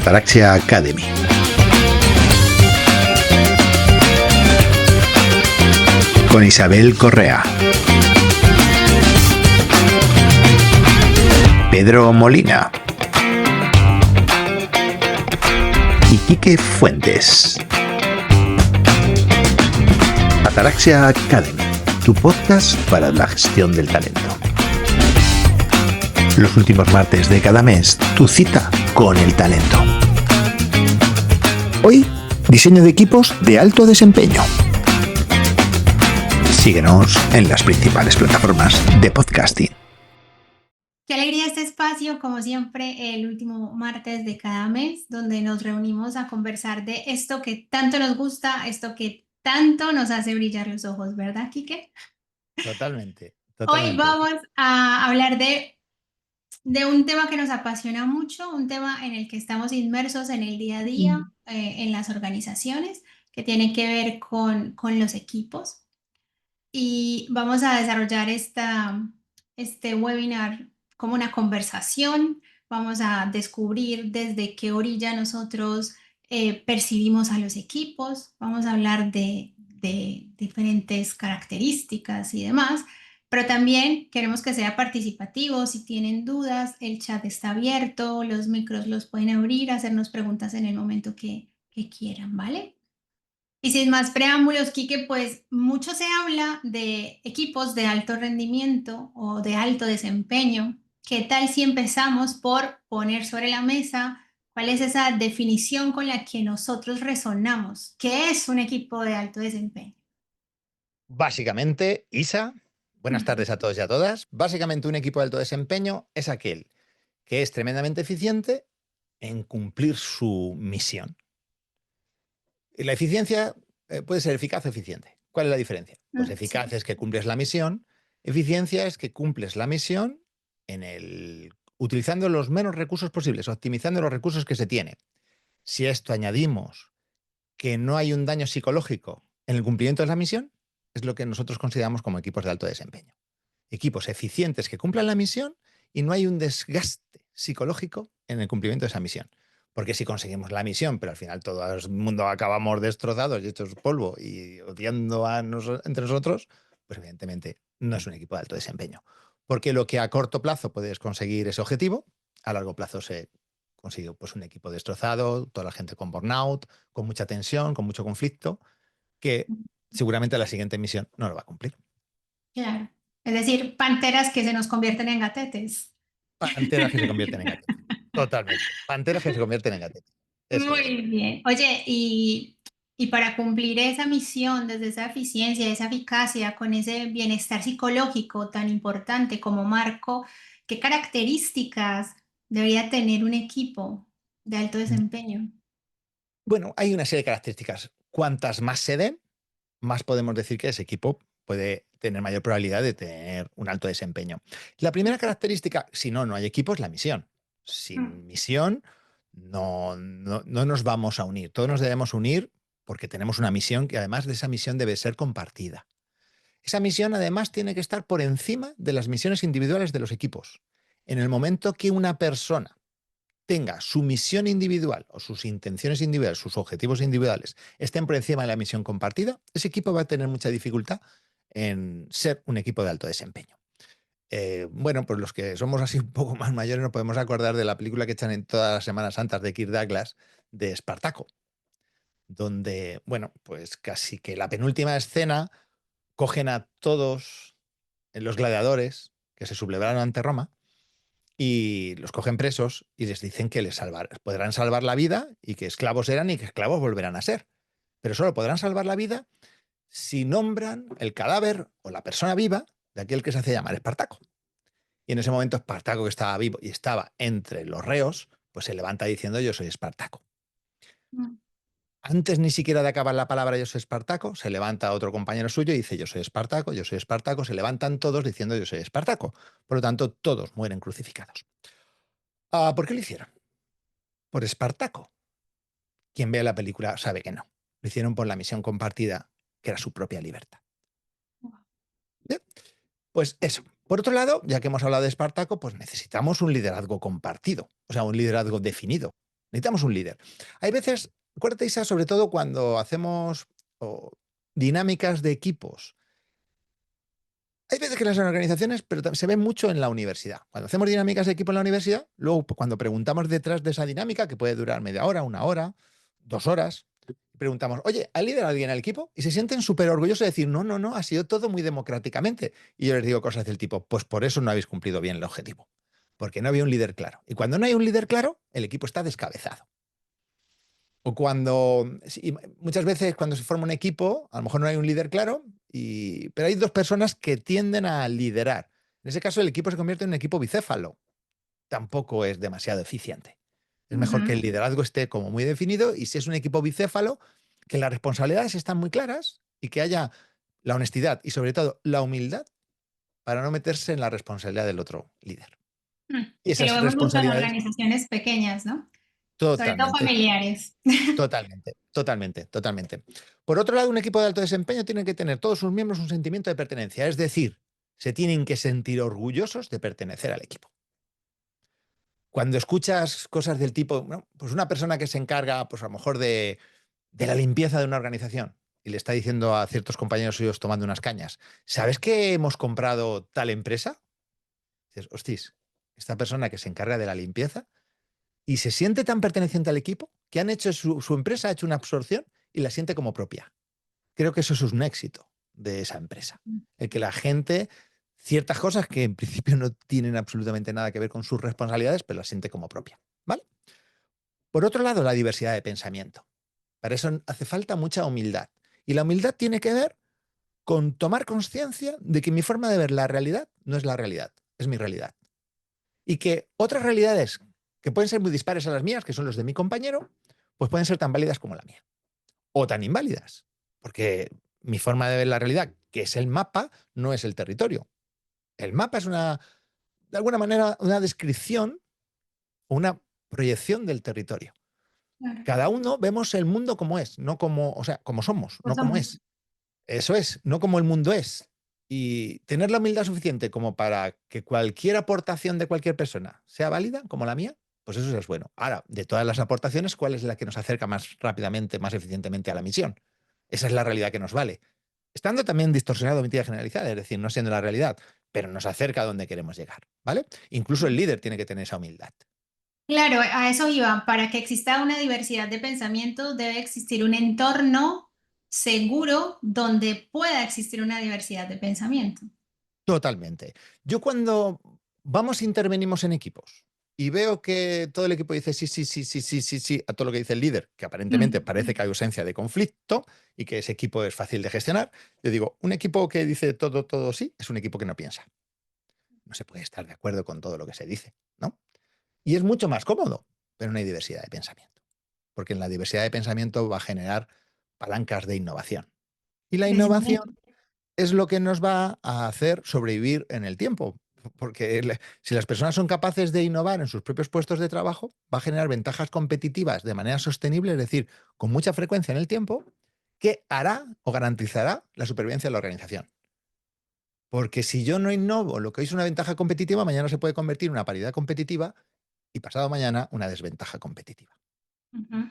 Ataraxia Academy. Con Isabel Correa, Pedro Molina y Quique Fuentes. Ataraxia Academy, tu podcast para la gestión del talento. Los últimos martes de cada mes, tu cita con el talento. Hoy, diseño de equipos de alto desempeño. Síguenos en las principales plataformas de podcasting. Qué alegría este espacio, como siempre, el último martes de cada mes, donde nos reunimos a conversar de esto que tanto nos gusta, esto que tanto nos hace brillar los ojos, ¿verdad, Quique? Totalmente. Hoy vamos a hablar de un tema que nos apasiona mucho, un tema en el que estamos inmersos en el día a día, en las organizaciones, que tiene que ver con los equipos. Y vamos a desarrollar este webinar como una conversación. Vamos a descubrir desde qué orilla nosotros percibimos a los equipos. Vamos a hablar de diferentes características y demás, pero también queremos que sea participativo. Si tienen dudas, el chat está abierto, los micros los pueden abrir, hacernos preguntas en el momento que quieran, ¿vale? Y sin más preámbulos, Quique, pues mucho se habla de equipos de alto rendimiento o de alto desempeño. ¿Qué tal si empezamos por poner sobre la mesa cuál es esa definición con la que nosotros resonamos? ¿Qué es un equipo de alto desempeño? Básicamente, Isa, buenas tardes a todos y a todas. Básicamente, un equipo de alto desempeño es aquel que es tremendamente eficiente en cumplir su misión. Y la eficiencia puede ser eficaz o eficiente. ¿Cuál es la diferencia? Pues eficaz es que cumples la misión, eficiencia es que cumples la misión utilizando los menos recursos posibles, optimizando los recursos que se tienen. Si a esto añadimos que no hay un daño psicológico en el cumplimiento de la misión, es lo que nosotros consideramos como equipos de alto desempeño. Equipos eficientes que cumplan la misión y no hay un desgaste psicológico en el cumplimiento de esa misión. Porque si conseguimos la misión, pero al final todo el mundo acabamos destrozados y hechos polvo y odiando entre nosotros, pues evidentemente no es un equipo de alto desempeño. Porque lo que a corto plazo puedes conseguir ese objetivo, a largo plazo se consigue pues, un equipo destrozado, toda la gente con burnout, con mucha tensión, con mucho conflicto, que seguramente la siguiente misión no lo va a cumplir. Claro. Es decir, panteras que se nos convierten en gatetes. Panteras que se convierten en gatetes. Totalmente. Panteras que se convierten en gatetes. Eso Muy es. bien. Oye, y para cumplir esa misión, desde esa eficiencia, esa eficacia, con ese bienestar psicológico tan importante como marco, ¿qué características debería tener un equipo de alto desempeño? Bueno, hay una serie de características. Cuantas más se den, más podemos decir que ese equipo puede tener mayor probabilidad de tener un alto desempeño. La primera característica, si no hay equipo, es la misión. Sin misión no nos vamos a unir. Todos nos debemos unir porque tenemos una misión que además de esa misión debe ser compartida. Esa misión además tiene que estar por encima de las misiones individuales de los equipos. En el momento que una persona tenga su misión individual o sus intenciones individuales, sus objetivos individuales, estén por encima de la misión compartida, ese equipo va a tener mucha dificultad en ser un equipo de alto desempeño. Bueno, pues los que somos así un poco más mayores nos podemos acordar de la película que echan en todas las Semanas Santas de Kirk Douglas, de Espartaco, donde, bueno, pues casi que la penúltima escena cogen a todos los gladiadores que se sublevaron ante Roma y los cogen presos y les dicen que podrán salvar la vida y que esclavos eran y que esclavos volverán a ser. Pero solo podrán salvar la vida si nombran el cadáver o la persona viva de aquel que se hace llamar Espartaco. Y en ese momento Espartaco, que estaba vivo y estaba entre los reos, pues se levanta diciendo yo soy Espartaco. Antes ni siquiera de acabar la palabra yo soy Espartaco, se levanta otro compañero suyo y dice yo soy Espartaco, se levantan todos diciendo yo soy Espartaco. Por lo tanto, todos mueren crucificados. ¿Por qué lo hicieron? Por Espartaco. Quien vea la película sabe que no. Lo hicieron por la misión compartida, que era su propia libertad. Bien, pues eso. Por otro lado, ya que hemos hablado de Espartaco, pues necesitamos un liderazgo compartido, o sea, un liderazgo definido. Necesitamos un líder. Hay veces, acuérdate, Isa, sobre todo cuando hacemos dinámicas de equipos. Hay veces que en las organizaciones, pero se ve mucho en la universidad. Cuando hacemos dinámicas de equipo en la universidad, luego cuando preguntamos detrás de esa dinámica, que puede durar media hora, 1 hora, 2 horas, preguntamos, oye, ¿ha liderado alguien al equipo? Y se sienten súper orgullosos de decir, no, no, no, ha sido todo muy democráticamente. Y yo les digo cosas del tipo, pues por eso no habéis cumplido bien el objetivo, porque no había un líder claro. Y cuando no hay un líder claro, el equipo está descabezado. O cuando, muchas veces cuando se forma un equipo, a lo mejor no hay un líder claro, pero hay dos personas que tienden a liderar. En ese caso, el equipo se convierte en un equipo bicéfalo. Tampoco es demasiado eficiente. Es mejor que el liderazgo esté como muy definido y si es un equipo bicéfalo, que las responsabilidades están muy claras y que haya la honestidad y sobre todo la humildad para no meterse en la responsabilidad del otro líder. Y Que lo esas vemos mucho en responsabilidades, organizaciones pequeñas, ¿no? Sobre todo totalmente. familiares. Totalmente, totalmente, totalmente. Por otro lado, un equipo de alto desempeño tiene que tener todos sus miembros un sentimiento de pertenencia, es decir, se tienen que sentir orgullosos de pertenecer al equipo. Cuando escuchas cosas del tipo, ¿no? Pues una persona que se encarga, pues a lo mejor de la limpieza de una organización y le está diciendo a ciertos compañeros suyos tomando unas cañas, ¿sabes que hemos comprado tal empresa? Dices, hostis, esta persona que se encarga de la limpieza y se siente tan perteneciente al equipo que han hecho su empresa ha hecho una absorción y la siente como propia. Creo que eso es un éxito de esa empresa. El que la gente, ciertas cosas que en principio no tienen absolutamente nada que ver con sus responsabilidades, pero las siente como propia. ¿Vale? Por otro lado, la diversidad de pensamiento. Para eso hace falta mucha humildad. Y la humildad tiene que ver con tomar conciencia de que mi forma de ver la realidad no es la realidad, es mi realidad. Y que otras realidades que pueden ser muy dispares a las mías, que son los de mi compañero, pues pueden ser tan válidas como la mía. O tan inválidas. Porque mi forma de ver la realidad, que es el mapa, no es el territorio. El mapa es de alguna manera, una descripción o una proyección del territorio. Claro, Cada uno vemos el mundo como es, no como, o sea, como somos, pues no como somos. es. Eso es, no como el mundo es. Y tener la humildad suficiente como para que cualquier aportación de cualquier persona sea válida, como la mía, pues eso es bueno. Ahora, de todas las aportaciones, ¿cuál es la que nos acerca más rápidamente, más eficientemente a la misión? Esa es la realidad que nos vale. Estando también distorsionado, mentira generalizada, es decir, no siendo la realidad, pero nos acerca a donde queremos llegar, ¿vale? Incluso el líder tiene que tener esa humildad. Claro, a eso iba. Para que exista una diversidad de pensamiento, debe existir un entorno seguro donde pueda existir una diversidad de pensamiento. Totalmente. Yo cuando intervenimos en equipos y veo que todo el equipo dice sí, sí, sí, sí, sí, sí, sí a todo lo que dice el líder, que aparentemente parece que hay ausencia de conflicto y que ese equipo es fácil de gestionar, yo digo, un equipo que dice todo, todo sí, es un equipo que no piensa. No se puede estar de acuerdo con todo lo que se dice, ¿no? Y es mucho más cómodo, pero no hay diversidad de pensamiento, porque en la diversidad de pensamiento va a generar palancas de innovación. Y la innovación Precisamente. es lo que nos va a hacer sobrevivir en el tiempo. Porque si las personas son capaces de innovar en sus propios puestos de trabajo, va a generar ventajas competitivas de manera sostenible, es decir, con mucha frecuencia en el tiempo, que hará o garantizará la supervivencia de la organización. Porque si yo no innovo lo que hoy es una ventaja competitiva, mañana se puede convertir en una paridad competitiva y pasado mañana una desventaja competitiva. Ujú.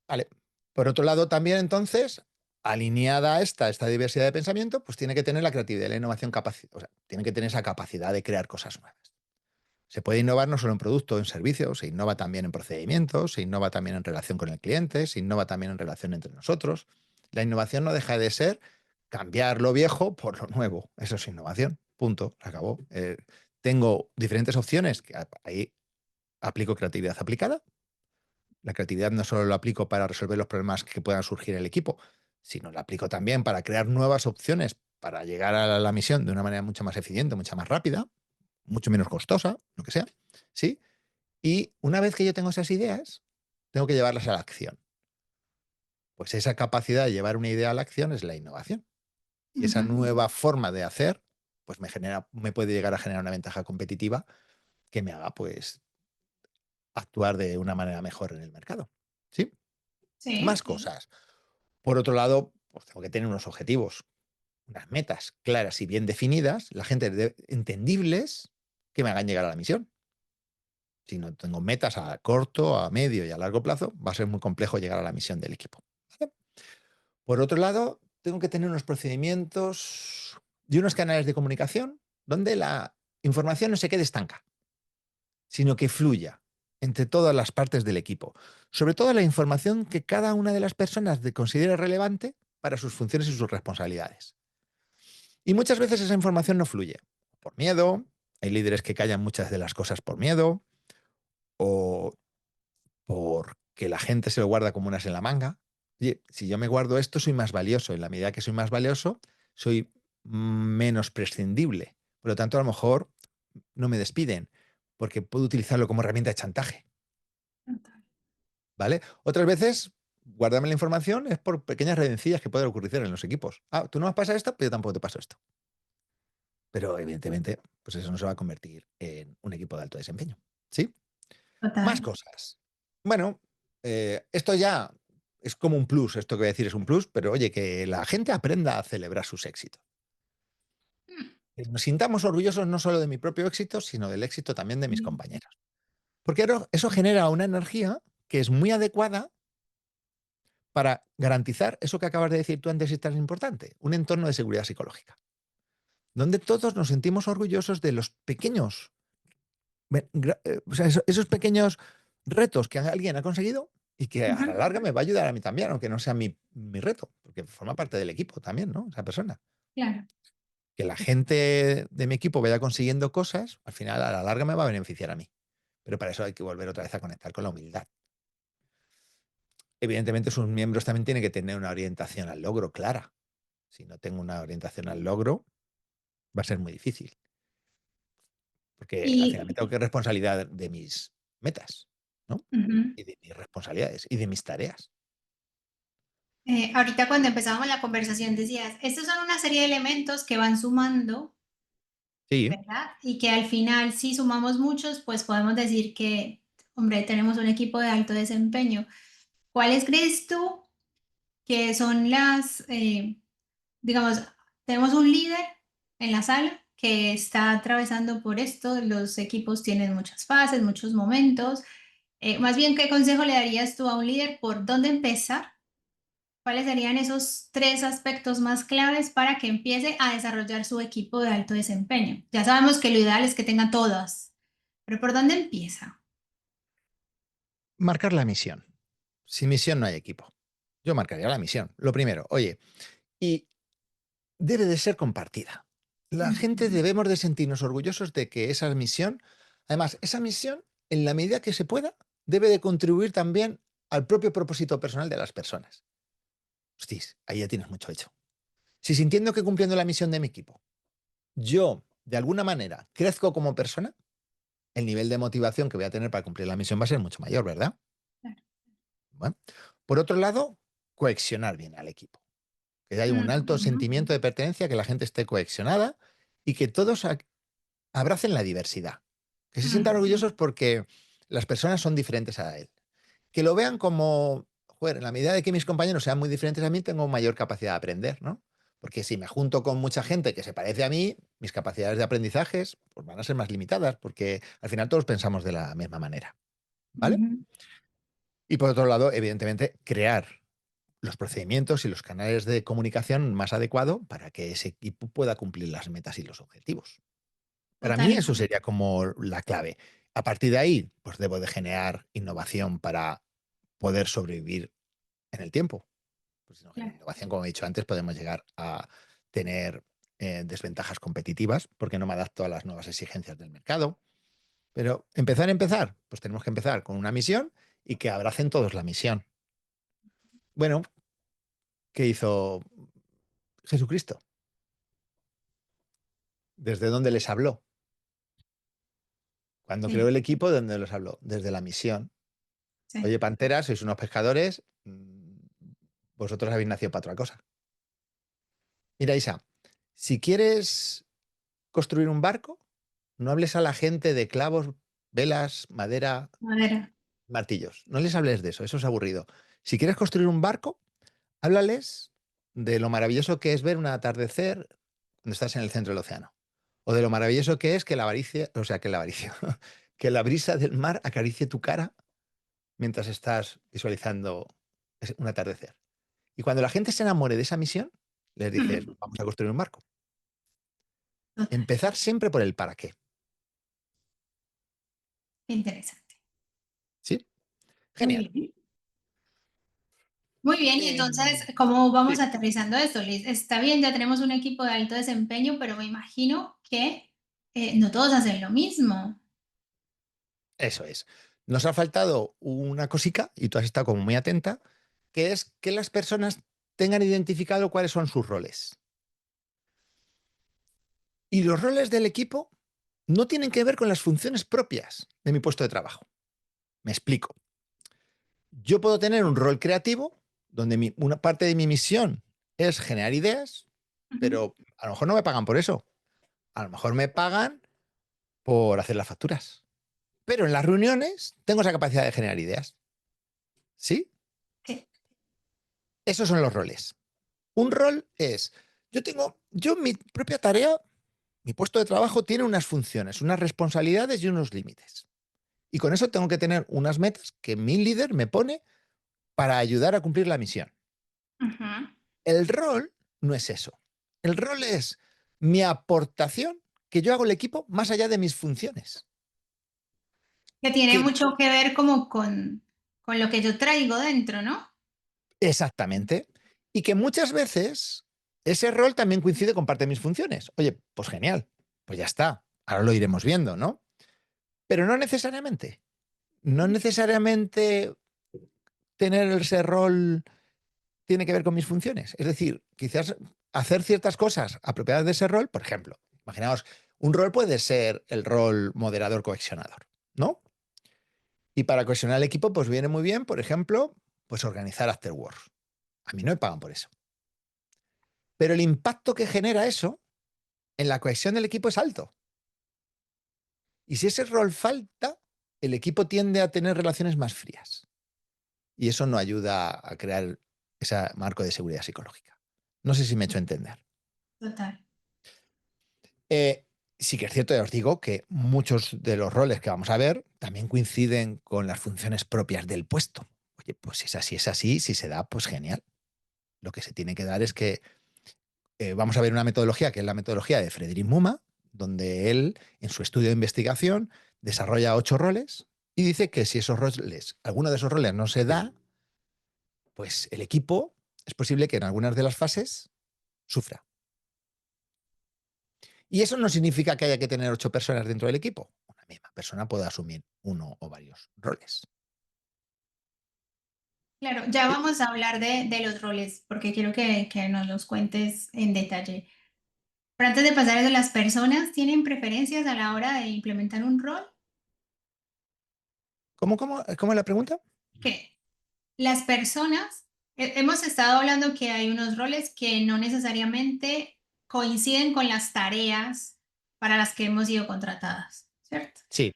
Vale. Por otro lado, también entonces, alineada a esta diversidad de pensamiento, pues tiene que tener la creatividad y la innovación o sea, tiene que tener esa capacidad de crear cosas nuevas. Se puede innovar no solo en producto o en servicio, se innova también en procedimientos, se innova también en relación con el cliente, se innova también en relación entre nosotros. La innovación no deja de ser cambiar lo viejo por lo nuevo. Eso es innovación. Punto. Se acabó. Tengo diferentes opciones. Ahí aplico creatividad aplicada. La creatividad no solo lo aplico para resolver los problemas que puedan surgir en el equipo, sino la aplico también para crear nuevas opciones para llegar a la misión de una manera mucho más eficiente, mucho más rápida, mucho menos costosa, lo que sea. ¿Sí? Y una vez que yo tengo esas ideas, tengo que llevarlas a la acción. Pues esa capacidad de llevar una idea a la acción es la innovación. Y esa Ujú. nueva forma de hacer, pues me puede llegar a generar una ventaja competitiva que me haga, pues, actuar de una manera mejor en el mercado. ¿Sí? Sí, Más cosas. Por otro lado, pues tengo que tener unos objetivos, unas metas claras y bien definidas, entendibles, que me hagan llegar a la misión. si no tengo metas a corto, a medio y a largo plazo, va a ser muy complejo llegar a la misión del equipo. ¿Vale? Por otro lado, tengo que tener unos procedimientos y unos canales de comunicación donde la información no se quede estanca, sino que fluya entre todas las partes del equipo. Sobre todo la información que cada una de las personas considere relevante para sus funciones y sus responsabilidades. Y muchas veces esa información no fluye. Por miedo, hay líderes que callan muchas de las cosas por miedo, o porque la gente se lo guarda como unas en la manga. Oye, si yo me guardo esto, soy más valioso. En la medida que soy más valioso, soy menos prescindible. Por lo tanto, a lo mejor no me despiden, porque puedo utilizarlo como herramienta de chantaje. ¿Vale? Otras veces, guardarme la información es por pequeñas redencillas que pueden ocurrir en los equipos. Ah, tú no me pasas esto, pero yo tampoco te paso esto. Pero evidentemente, pues eso no se va a convertir en un equipo de alto desempeño. ¿Sí? Más Total. cosas. Bueno, esto ya es como un plus, esto que voy a decir es un plus, pero oye, que la gente aprenda a celebrar sus éxitos. Que nos sintamos orgullosos no solo de mi propio éxito, sino del éxito también de mis Mm. compañeros. Porque eso genera una energía que es muy adecuada para garantizar eso que acabas de decir tú antes y es tan importante, un entorno de seguridad psicológica, donde todos nos sentimos orgullosos de los pequeños, o sea, esos pequeños retos que alguien ha conseguido y que a la Ujú. larga me va a ayudar a mí también, aunque no sea mi reto, porque forma parte del equipo también, ¿no? Esa persona. Claro. Que la gente de mi equipo vaya consiguiendo cosas, al final a la larga me va a beneficiar a mí. Pero para eso hay que volver otra vez a conectar con la humildad. Evidentemente, sus miembros también tienen que tener una orientación al logro clara. Si no tengo una orientación al logro, va a ser muy difícil, porque al final me Y tengo que responsabilidad de mis metas, ¿no? ujú. Y de mis responsabilidades y de mis tareas. Ahorita cuando empezábamos la conversación decías, estos son una serie de elementos que van sumando, Sí, ¿verdad? Y que al final, si sumamos muchos, pues podemos decir que, hombre, tenemos un equipo de alto desempeño. ¿Cuáles crees tú que son digamos, tenemos un líder en la sala que está atravesando por esto, los equipos tienen muchas fases, muchos momentos. Más bien, ¿qué consejo le darías tú a un líder por dónde empezar? ¿Cuáles serían esos tres aspectos más claves para que empiece a desarrollar su equipo de alto desempeño? Ya sabemos que lo ideal es que tenga todas, pero ¿por dónde empieza? marcar la misión. Sin misión no hay equipo. Yo marcaría la misión. Lo primero, oye, y debe de ser compartida. La gente Ujú. debemos de sentirnos orgullosos de que esa misión, además, esa misión, en la medida que se pueda, debe de contribuir también al propio propósito personal de las personas. Hostis, ahí ya tienes mucho hecho. Si sintiendo que cumpliendo la misión de mi equipo, yo, de alguna manera, crezco como persona, el nivel de motivación que voy a tener para cumplir la misión va a ser mucho mayor, ¿verdad? Claro. Bueno. Por otro lado, cohesionar bien al equipo. Que haya un alto Ujú. sentimiento de pertenencia, que la gente esté cohesionada y que todos abracen la diversidad. Que se sientan Ujú. orgullosos porque las personas son diferentes a él. Que lo vean como, joder, en la medida de que mis compañeros sean muy diferentes a mí, tengo mayor capacidad de aprender, ¿no? Porque si me junto con mucha gente que se parece a mí, mis capacidades de aprendizajes pues van a ser más limitadas, porque al final todos pensamos de la misma manera, ¿vale? Ujú. Y por otro lado, evidentemente, crear los procedimientos y los canales de comunicación más adecuados para que ese equipo pueda cumplir las metas y los objetivos. Para mí eso Totalmente. sería como la clave. A partir de ahí, pues debo de generar innovación para poder sobrevivir en el tiempo. Pues si no genero Claro. innovación, como he dicho antes, podemos llegar a tener desventajas competitivas porque no me adapto a las nuevas exigencias del mercado. Pero empezar, pues tenemos que empezar con una misión y que abracen todos la misión. Bueno, ¿qué hizo Jesucristo? ¿Desde dónde les habló? Cuando creó Sí, el equipo, ¿de dónde les habló? Desde la misión. sí. Oye, Pantera, sois unos pescadores, vosotros habéis nacido para otra cosa. Mira, Isa, si quieres construir un barco, no hables a la gente de clavos, velas, madera, Madera. martillos. No les hables de eso, eso es aburrido. Si quieres construir un barco, háblales de lo maravilloso que es ver un atardecer cuando estás en el centro del océano. O de lo maravilloso que es que la avaricia, o sea, que la avaricia, que la brisa del mar acaricie tu cara mientras estás visualizando un atardecer. Y cuando la gente se enamore de esa misión, les dices, vamos a construir un barco. Total. Empezar siempre por el para qué. Interesante. ¿Sí? Muy Genial. bien. Muy bien, y Eh, entonces, ¿cómo vamos sí, aterrizando esto, Liz? Está bien, ya tenemos un equipo de alto desempeño, pero me imagino que no todos hacen lo mismo. eso es. Nos ha faltado una cosica, y tú has estado como muy atenta, que es que las personas tengan identificado cuáles son sus roles. Y los roles del equipo no tienen que ver con las funciones propias de mi puesto de trabajo. Me explico. Yo puedo tener un rol creativo, donde una parte de mi misión es generar ideas, Ujú. pero a lo mejor no me pagan por eso. A lo mejor me pagan por hacer las facturas. Pero en las reuniones tengo esa capacidad de generar ideas. ¿Sí? Sí. Esos son los roles. Un rol es, yo mi propia tarea, mi puesto de trabajo tiene unas funciones, unas responsabilidades y unos límites. Y con eso tengo que tener unas metas que mi líder me pone para ayudar a cumplir la misión. Ujú. El rol no es eso. El rol es mi aportación que yo hago al equipo más allá de mis funciones. Que tiene Que mucho que ver como con lo que yo traigo dentro, ¿no? exactamente. Y que muchas veces ese rol también coincide con parte de mis funciones. Oye, pues genial, pues ya está. Ahora lo iremos viendo, ¿no? Pero no necesariamente. No necesariamente tener ese rol tiene que ver con mis funciones. Es decir, quizás hacer ciertas cosas apropiadas de ese rol, por ejemplo, imaginaos, un rol puede ser el rol moderador cohesionador, ¿no? Y para cohesionar el equipo, pues viene muy bien, por ejemplo, pues organizar afterworks. A mí no me pagan por eso. Pero el impacto que genera eso en la cohesión del equipo es alto. Y si ese rol falta, el equipo tiende a tener relaciones más frías. Y eso no ayuda a crear ese marco de seguridad psicológica. No sé si me he hecho entender. Total. Eh, sí que es cierto, ya os digo, que muchos de los roles que vamos a ver también coinciden con las funciones propias del puesto. Oye, pues si es así, si se da, pues genial. Lo que se tiene que dar es que vamos a ver una metodología que es la metodología de Frederick Muma, donde él, en su estudio de investigación, desarrolla 8 roles y dice que si esos roles, alguno de esos roles no se da, pues el equipo es posible que en algunas de las fases sufra. Y eso no significa que haya que tener 8 personas dentro del equipo. Una misma persona puede asumir uno o varios roles. Claro, ya vamos a hablar de los roles, porque quiero que nos los cuentes en detalle. Pero antes de pasar a eso, ¿las personas tienen preferencias a la hora de implementar un rol? ¿Cómo es la pregunta? Que las personas, hemos estado hablando que hay unos roles que no necesariamente coinciden con las tareas para las que hemos sido contratadas, ¿cierto? Sí,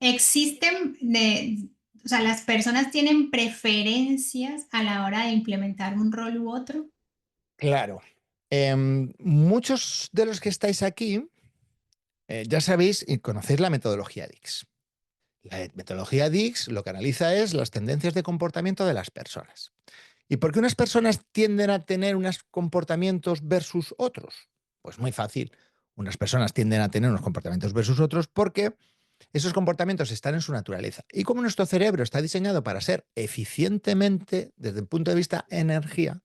Existen o sea, las personas tienen preferencias a la hora de implementar un rol u otro. claro. Muchos de los que estáis aquí ya sabéis y conocéis la metodología DIX. La metodología DIX lo que analiza es las tendencias de comportamiento de las personas. ¿Y por qué unas personas tienden a tener unos comportamientos versus otros? Pues muy fácil. Unas personas tienden a tener unos comportamientos versus otros porque esos comportamientos están en su naturaleza. Y como nuestro cerebro está diseñado para ser eficientemente, desde el punto de vista de energía,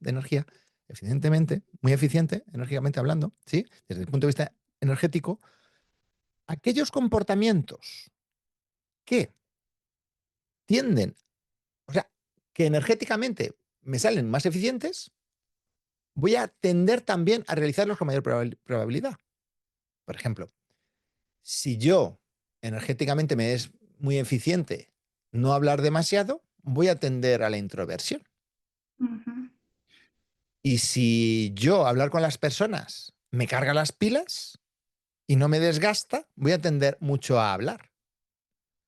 eficientemente, muy eficiente, enérgicamente hablando, ¿sí? Desde el punto de vista energético, aquellos comportamientos que tienden, o sea, que energéticamente me salen más eficientes, voy a tender también a realizarlos con mayor probabilidad. Por ejemplo, si yo energéticamente me es muy eficiente no hablar demasiado, voy a tender a la introversión. Ujú. Y si yo hablar con las personas me carga las pilas y no me desgasta, voy a tender mucho a hablar,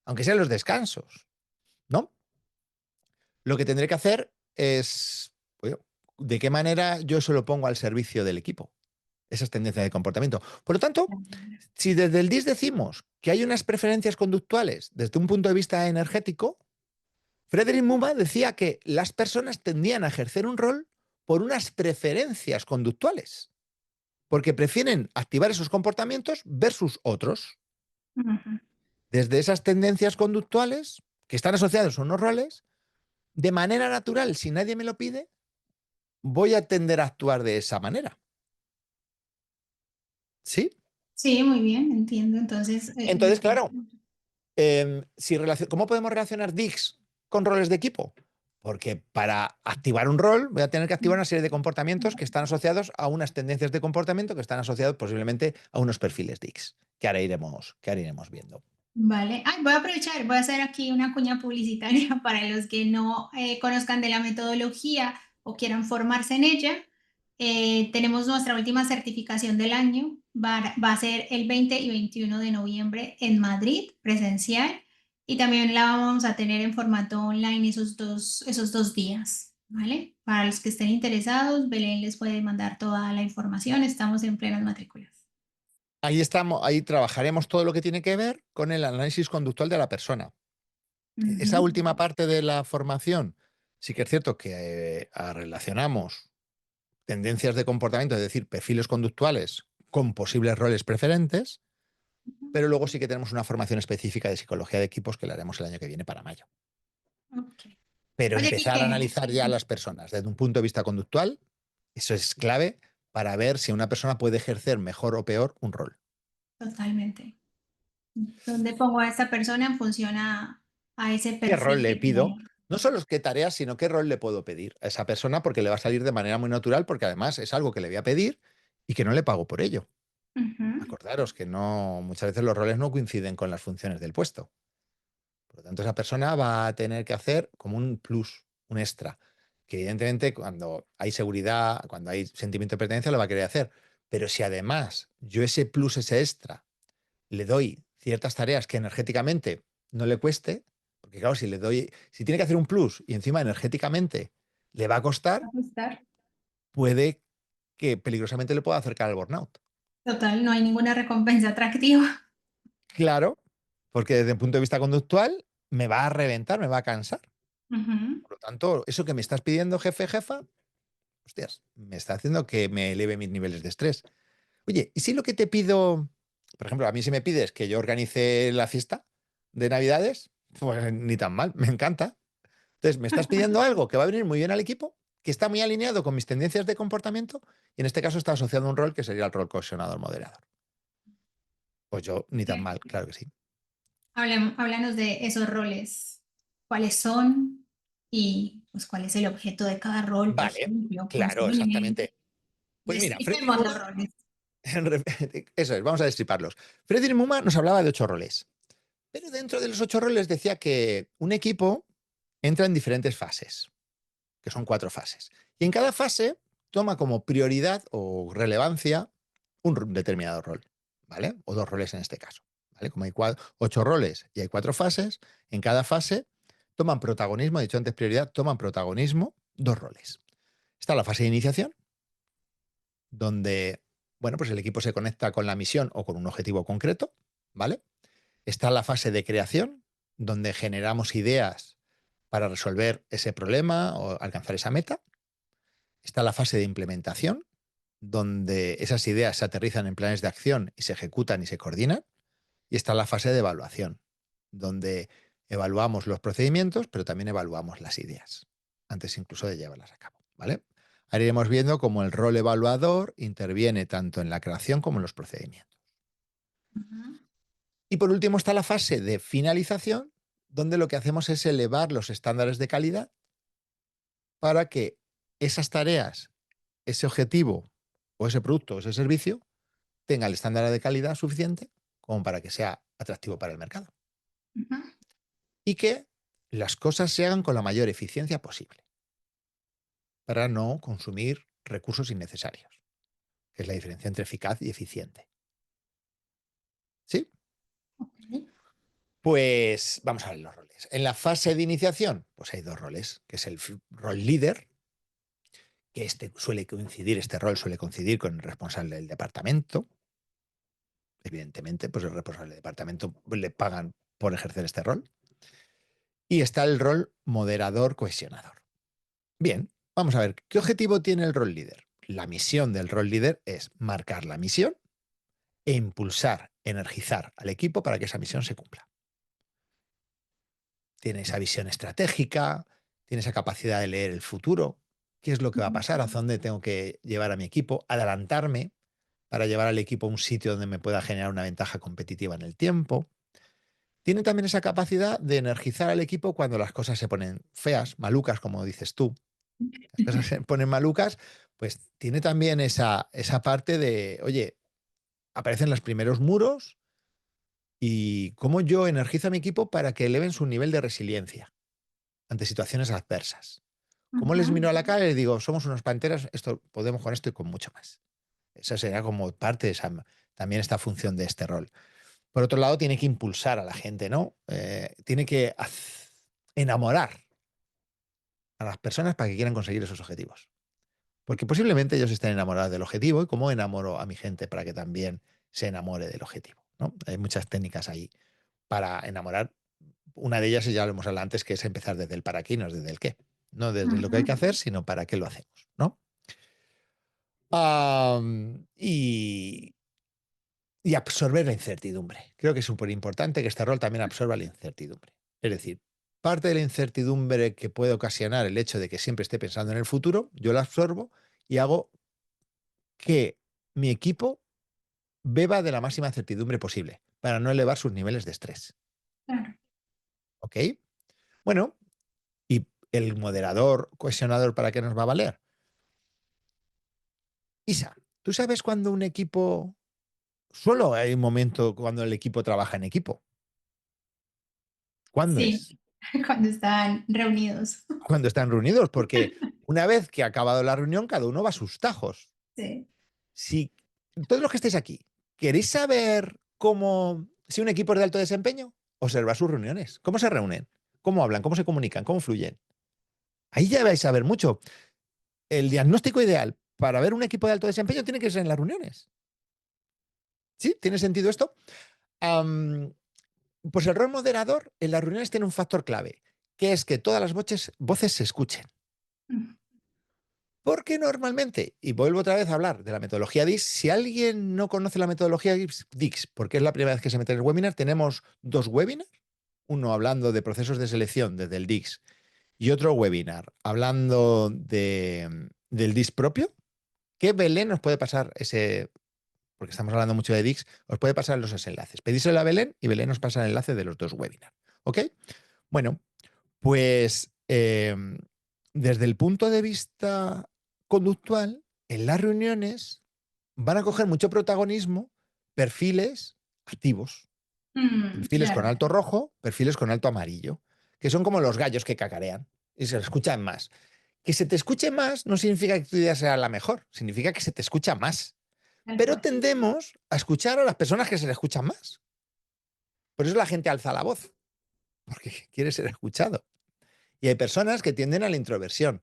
aunque sean los descansos, ¿no? Lo que tendré que hacer es, oye, ¿de qué manera yo se lo pongo al servicio del equipo? esas tendencias de comportamiento. Por lo tanto, si desde el DIS decimos que hay unas preferencias conductuales desde un punto de vista energético, Frederick Muma decía que las personas tendían a ejercer un rol por unas preferencias conductuales, porque prefieren activar esos comportamientos versus otros. Ujú. Desde esas tendencias conductuales, que están asociadas a unos roles, de manera natural, si nadie me lo pide, voy a tender a actuar de esa manera. ¿Sí? Sí, muy bien, entiendo. Entonces, Entonces, claro, ¿cómo podemos relacionar DICs con roles de equipo? Porque para activar un rol voy a tener que activar una serie de comportamientos que están asociados a unas tendencias de comportamiento que están asociados posiblemente a unos perfiles DICs, que ahora iremos viendo. vale. Ay, voy a aprovechar, voy a hacer aquí una cuña publicitaria para los que no conozcan de la metodología o quieran formarse en ella. Tenemos nuestra última certificación del año, va a ser el 20 y 21 de noviembre en Madrid, presencial, y también la vamos a tener en formato online esos dos días, ¿vale? Para los que estén interesados, Belén les puede mandar toda la información, estamos en plenas matrículas. Ahí estamos, ahí trabajaremos todo lo que tiene que ver con el análisis conductual de la persona. Esa Ujú. última parte de la formación, sí que es cierto que relacionamos tendencias de comportamiento, es decir, perfiles conductuales con posibles roles preferentes, pero luego sí que tenemos una formación específica de psicología de equipos que la haremos el año que viene para mayo. Ok. Pero Oye, empezar a Quique, analizar ya a las personas desde un punto de vista conductual, eso es clave para ver si una persona puede ejercer mejor o peor un rol. totalmente. ¿Dónde pongo a esta persona en función a ese ¿Qué rol perfil le que pido? tiene? No solo qué tareas, sino qué rol le puedo pedir a esa persona porque le va a salir de manera muy natural, porque además es algo que le voy a pedir y que no le pago por ello. Ujú. Acordaros que no, muchas veces los roles no coinciden con las funciones del puesto. Por lo tanto, esa persona va a tener que hacer como un plus, un extra, que evidentemente cuando hay seguridad, cuando hay sentimiento de pertenencia, lo va a querer hacer. Pero si además yo ese plus, ese extra, le doy ciertas tareas que energéticamente no le cueste, porque claro, si tiene que hacer un plus y encima energéticamente le va a costar, Ajustar. puede que peligrosamente le pueda acercar al burnout. Total, no hay ninguna recompensa atractiva. Claro, porque desde el punto de vista conductual me va a reventar, me va a cansar. Ujú. Por lo tanto, eso que me estás pidiendo, jefe, jefa, hostias, me está haciendo que me eleve mis niveles de estrés. Oye, ¿y si lo que te pido, por ejemplo, a mí si me pides que yo organice la fiesta de Navidades, pues ni tan mal, me encanta. Entonces, me estás pidiendo algo que va a venir muy bien al equipo, que está muy alineado con mis tendencias de comportamiento, y en este caso está asociado a un rol que sería el rol cohesionador moderador. Pues yo ni tan mal, claro que sí. Háblanos de esos roles. ¿Cuáles son? Y pues cuál es el objeto de cada rol, por Vale, ejemplo. claro, exactamente. Pues mira, Frederick Describimos los Muma, roles. eso es, vamos a destriparlos. Frederick Muma nos hablaba de 8 roles, pero dentro de los 8 roles decía que un equipo entra en diferentes fases, que son 4 fases. Y en cada fase toma como prioridad o relevancia un determinado rol, ¿vale? O 2 roles en este caso, ¿vale? Como hay 8 roles y hay 4 fases, en cada fase toman protagonismo, he dicho antes prioridad, toman protagonismo 2 roles. Está la fase de iniciación, donde, bueno, pues el equipo se conecta con la misión o con un objetivo concreto, ¿vale? Está la fase de creación, donde generamos ideas para resolver ese problema o alcanzar esa meta. Está la fase de implementación, donde esas ideas se aterrizan en planes de acción y se ejecutan y se coordinan. Y está la fase de evaluación, donde evaluamos los procedimientos, pero también evaluamos las ideas, antes incluso de llevarlas a cabo, ¿vale? Ahora iremos viendo cómo el rol evaluador interviene tanto en la creación como en los procedimientos. Ujú. Y por último está la fase de finalización, donde lo que hacemos es elevar los estándares de calidad para que esas tareas, ese objetivo o ese producto o ese servicio tenga el estándar de calidad suficiente como para que sea atractivo para el mercado. Ujú. Y que las cosas se hagan con la mayor eficiencia posible para no consumir recursos innecesarios, que es la diferencia entre eficaz y eficiente. ¿Sí? Ok. Pues vamos a ver los roles. En la fase de iniciación, pues hay 2 roles, que es el rol líder, que este rol suele coincidir con el responsable del departamento. Evidentemente, pues el responsable del departamento le pagan por ejercer este rol. Y está el rol moderador cohesionador. Bien, vamos a ver, ¿qué objetivo tiene el rol líder? La misión del rol líder es marcar la misión e impulsar, energizar al equipo para que esa misión se cumpla. Tiene esa visión estratégica, tiene esa capacidad de leer el futuro, qué es lo que va a pasar, hacia dónde tengo que llevar a mi equipo, adelantarme para llevar al equipo a un sitio donde me pueda generar una ventaja competitiva en el tiempo. Tiene también esa capacidad de energizar al equipo cuando las cosas se ponen feas, malucas, como dices tú. Las cosas se ponen malucas, pues tiene también esa parte de, oye, aparecen los primeros muros y cómo yo energizo a mi equipo para que eleven su nivel de resiliencia ante situaciones adversas. Cómo les miro a la cara y les digo, somos unos panteras, esto podemos con esto y con mucho más. Esa sería como parte de también esta función de este rol. Por otro lado, tiene que impulsar a la gente, ¿no? Tiene que enamorar a las personas para que quieran conseguir esos objetivos. Porque posiblemente ellos estén enamorados del objetivo y cómo enamoro a mi gente para que también se enamore del objetivo, ¿no? Hay muchas técnicas ahí para enamorar. Una de ellas, ya lo hemos hablado antes, que es empezar desde el para qué y no desde el qué. No desde lo que hay que hacer, sino para qué lo hacemos, ¿no? Y absorber la incertidumbre. Creo que es súper importante que este rol también absorba la incertidumbre. Es decir, parte de la incertidumbre que puede ocasionar el hecho de que siempre esté pensando en el futuro, yo la absorbo y hago que mi equipo beba de la máxima certidumbre posible para no elevar sus niveles de estrés. Claro. ¿Ok? Bueno, ¿y el moderador cohesionador para qué nos va a valer? Isa, ¿tú sabes cuándo un equipo... Solo hay un momento cuando el equipo trabaja en equipo? ¿Cuándo es? Sí, cuando están reunidos. Cuando están reunidos, porque una vez que ha acabado la reunión, cada uno va a sus tajos. Sí. Si todos los que estéis aquí, ¿queréis saber si un equipo es de alto desempeño? Observa sus reuniones. ¿Cómo se reúnen? ¿Cómo hablan? ¿Cómo se comunican? ¿Cómo fluyen? Ahí ya vais a ver mucho. El diagnóstico ideal para ver un equipo de alto desempeño tiene que ser en las reuniones. ¿Sí? ¿Tiene sentido esto? Pues el rol moderador en las reuniones tiene un factor clave, que es que todas las voces se escuchen. Porque normalmente, y vuelvo otra vez a hablar de la metodología DIX, si alguien no conoce la metodología DIX, porque es la primera vez que se mete en el webinar, tenemos 2 webinars, uno hablando de procesos de selección desde el DIX y otro webinar hablando del DIX propio, que Belén nos puede pasar porque estamos hablando mucho de DIX, os puede pasar los enlaces. Pedíselo a Belén y Belén nos pasa el enlace de los 2 webinars. ¿Ok? Bueno, pues desde el punto de vista conductual, en las reuniones van a coger mucho protagonismo perfiles activos, perfiles con Claro. alto rojo, perfiles con alto amarillo, que son como los gallos que cacarean y se escuchan más. Que se te escuche más no significa que tu idea sea la mejor, significa que se te escucha más. Pero tendemos a escuchar a las personas que se les escuchan más. Por eso la gente alza la voz, porque quiere ser escuchado. Y hay personas que tienden a la introversión.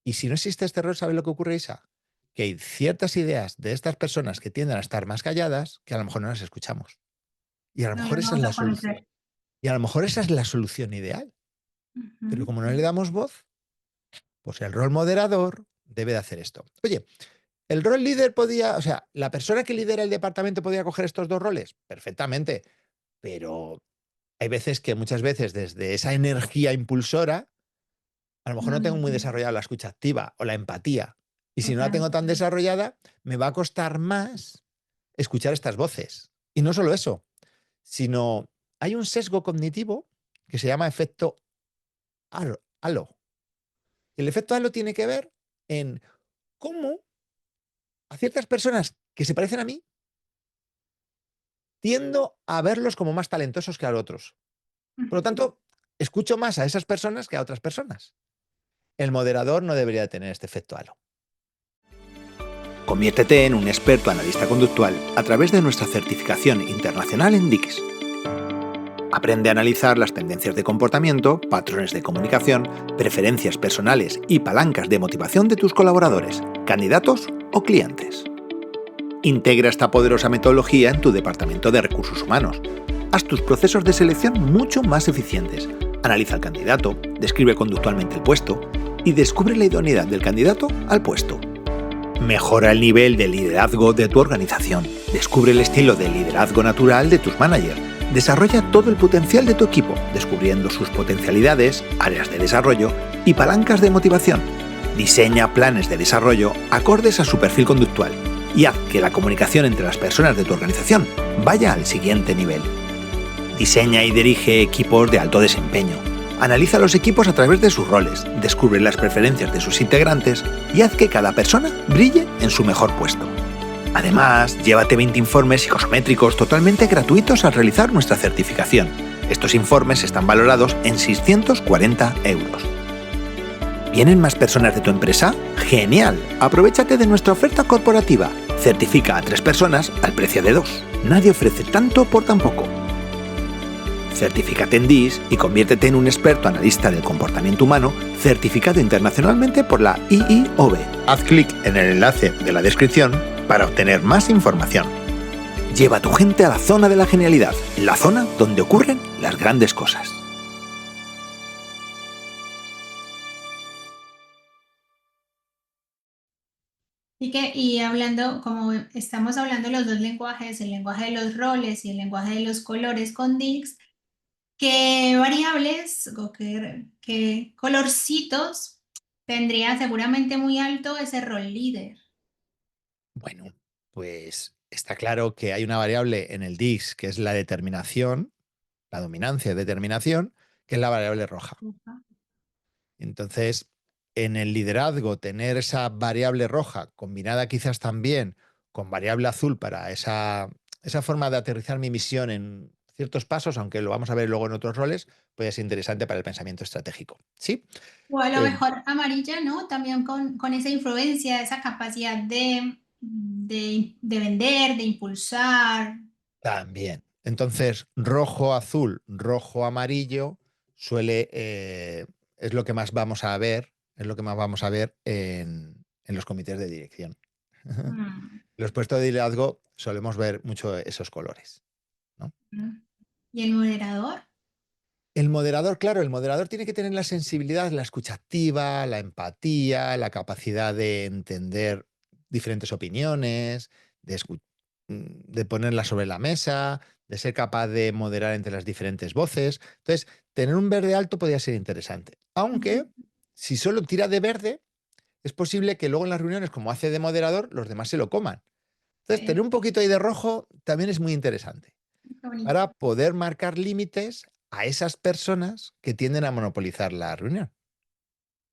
Y si no existe este error, ¿sabes lo que ocurre, Isa? Que hay ciertas ideas de estas personas que tienden a estar más calladas que a lo mejor no las escuchamos. Y a lo No mejor nos esa es vamos la a solución. conocer. Y a lo mejor esa es la solución ideal. Pero como no le damos voz, pues el rol moderador debe de hacer esto. Oye, ¿el rol líder la persona que lidera el departamento podía coger estos 2 roles? Perfectamente. Pero hay veces que muchas veces desde esa energía impulsora, a lo mejor no tengo muy desarrollada la escucha activa o la empatía. Y si no la tengo tan desarrollada, me va a costar más escuchar estas voces. Y no solo eso, sino hay un sesgo cognitivo que se llama efecto halo. El efecto halo tiene que ver en cómo a ciertas personas que se parecen a mí tiendo a verlos como más talentosos que a otros. Por lo tanto, escucho más a esas personas que a otras personas. El moderador no debería tener este efecto halo. Conviértete en un experto analista conductual a través de nuestra certificación internacional en DIX. Aprende a analizar las tendencias de comportamiento, patrones de comunicación, preferencias personales y palancas de motivación de tus colaboradores, candidatos o clientes. Integra esta poderosa metodología en tu departamento de recursos humanos. Haz tus procesos de selección mucho más eficientes. Analiza al candidato, describe conductualmente el puesto y descubre la idoneidad del candidato al puesto. Mejora el nivel de liderazgo de tu organización. Descubre el estilo de liderazgo natural de tus managers. Desarrolla todo el potencial de tu equipo, descubriendo sus potencialidades, áreas de desarrollo y palancas de motivación. Diseña planes de desarrollo acordes a su perfil conductual y haz que la comunicación entre las personas de tu organización vaya al siguiente nivel. Diseña y dirige equipos de alto desempeño. Analiza los equipos a través de sus roles, descubre las preferencias de sus integrantes y haz que cada persona brille en su mejor puesto. Además, llévate 20 informes psicométricos totalmente gratuitos al realizar nuestra certificación. Estos informes están valorados en 640 euros. ¿Vienen más personas de tu empresa? ¡Genial! Aprovéchate de nuestra oferta corporativa. Certifica a 3 personas al precio de 2. Nadie ofrece tanto por tan poco. Certifícate en DIS y conviértete en un experto analista del comportamiento humano certificado internacionalmente por la IIOB. Haz clic en el enlace de la descripción para obtener más información. Lleva a tu gente a la zona de la genialidad, la zona donde ocurren las grandes cosas. Y hablando, como estamos hablando los dos lenguajes, el lenguaje de los roles y el lenguaje de los colores con Dix, ¿qué variables o qué colorcitos tendría seguramente muy alto ese rol líder? Bueno, pues está claro que hay una variable en el DIS que es la determinación, la dominancia de determinación, que es la variable roja. Ujú. Entonces, en el liderazgo, tener esa variable roja combinada quizás también con variable azul para esa forma de aterrizar mi misión en ciertos pasos, aunque lo vamos a ver luego en otros roles, puede ser interesante para el pensamiento estratégico. ¿Sí? O a lo Eh, mejor amarilla, ¿no? También con esa influencia, esa capacidad de vender, de impulsar. También. Entonces, rojo, azul, rojo, amarillo, es lo que más vamos a ver, es lo que más vamos a ver en los comités de dirección. Mm, Los puestos de liderazgo solemos ver mucho esos colores, ¿no? mm. ¿Y el moderador? El moderador, claro, el moderador tiene que tener la sensibilidad, la escucha activa, la empatía, la capacidad de entender diferentes opiniones, de ponerlas sobre la mesa, de ser capaz de moderar entre las diferentes voces. Entonces, tener un verde alto podría ser interesante. Aunque, si solo tira de verde, es posible que luego en las reuniones, como hace de moderador, los demás se lo coman. Entonces, tener un poquito ahí de rojo también es muy interesante Qué bonito. para poder marcar límites a esas personas que tienden a monopolizar la reunión.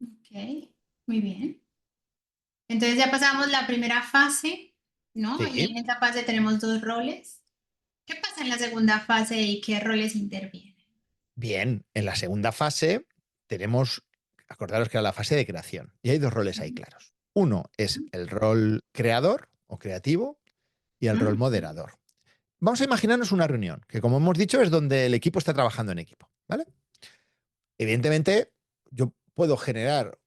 Ok, muy bien. Entonces ya pasamos la primera fase, ¿no? Y Sí, en esta fase tenemos dos roles. ¿Qué pasa en la segunda fase y qué roles intervienen? bien, en la segunda fase tenemos, acordaros que era la fase de creación, y hay 2 roles ahí Ujú, claros. Uno es el rol creador o creativo y el rol ujú, moderador. Vamos a imaginarnos una reunión, que como hemos dicho es donde el equipo está trabajando en equipo, ¿vale? Evidentemente, yo puedo generar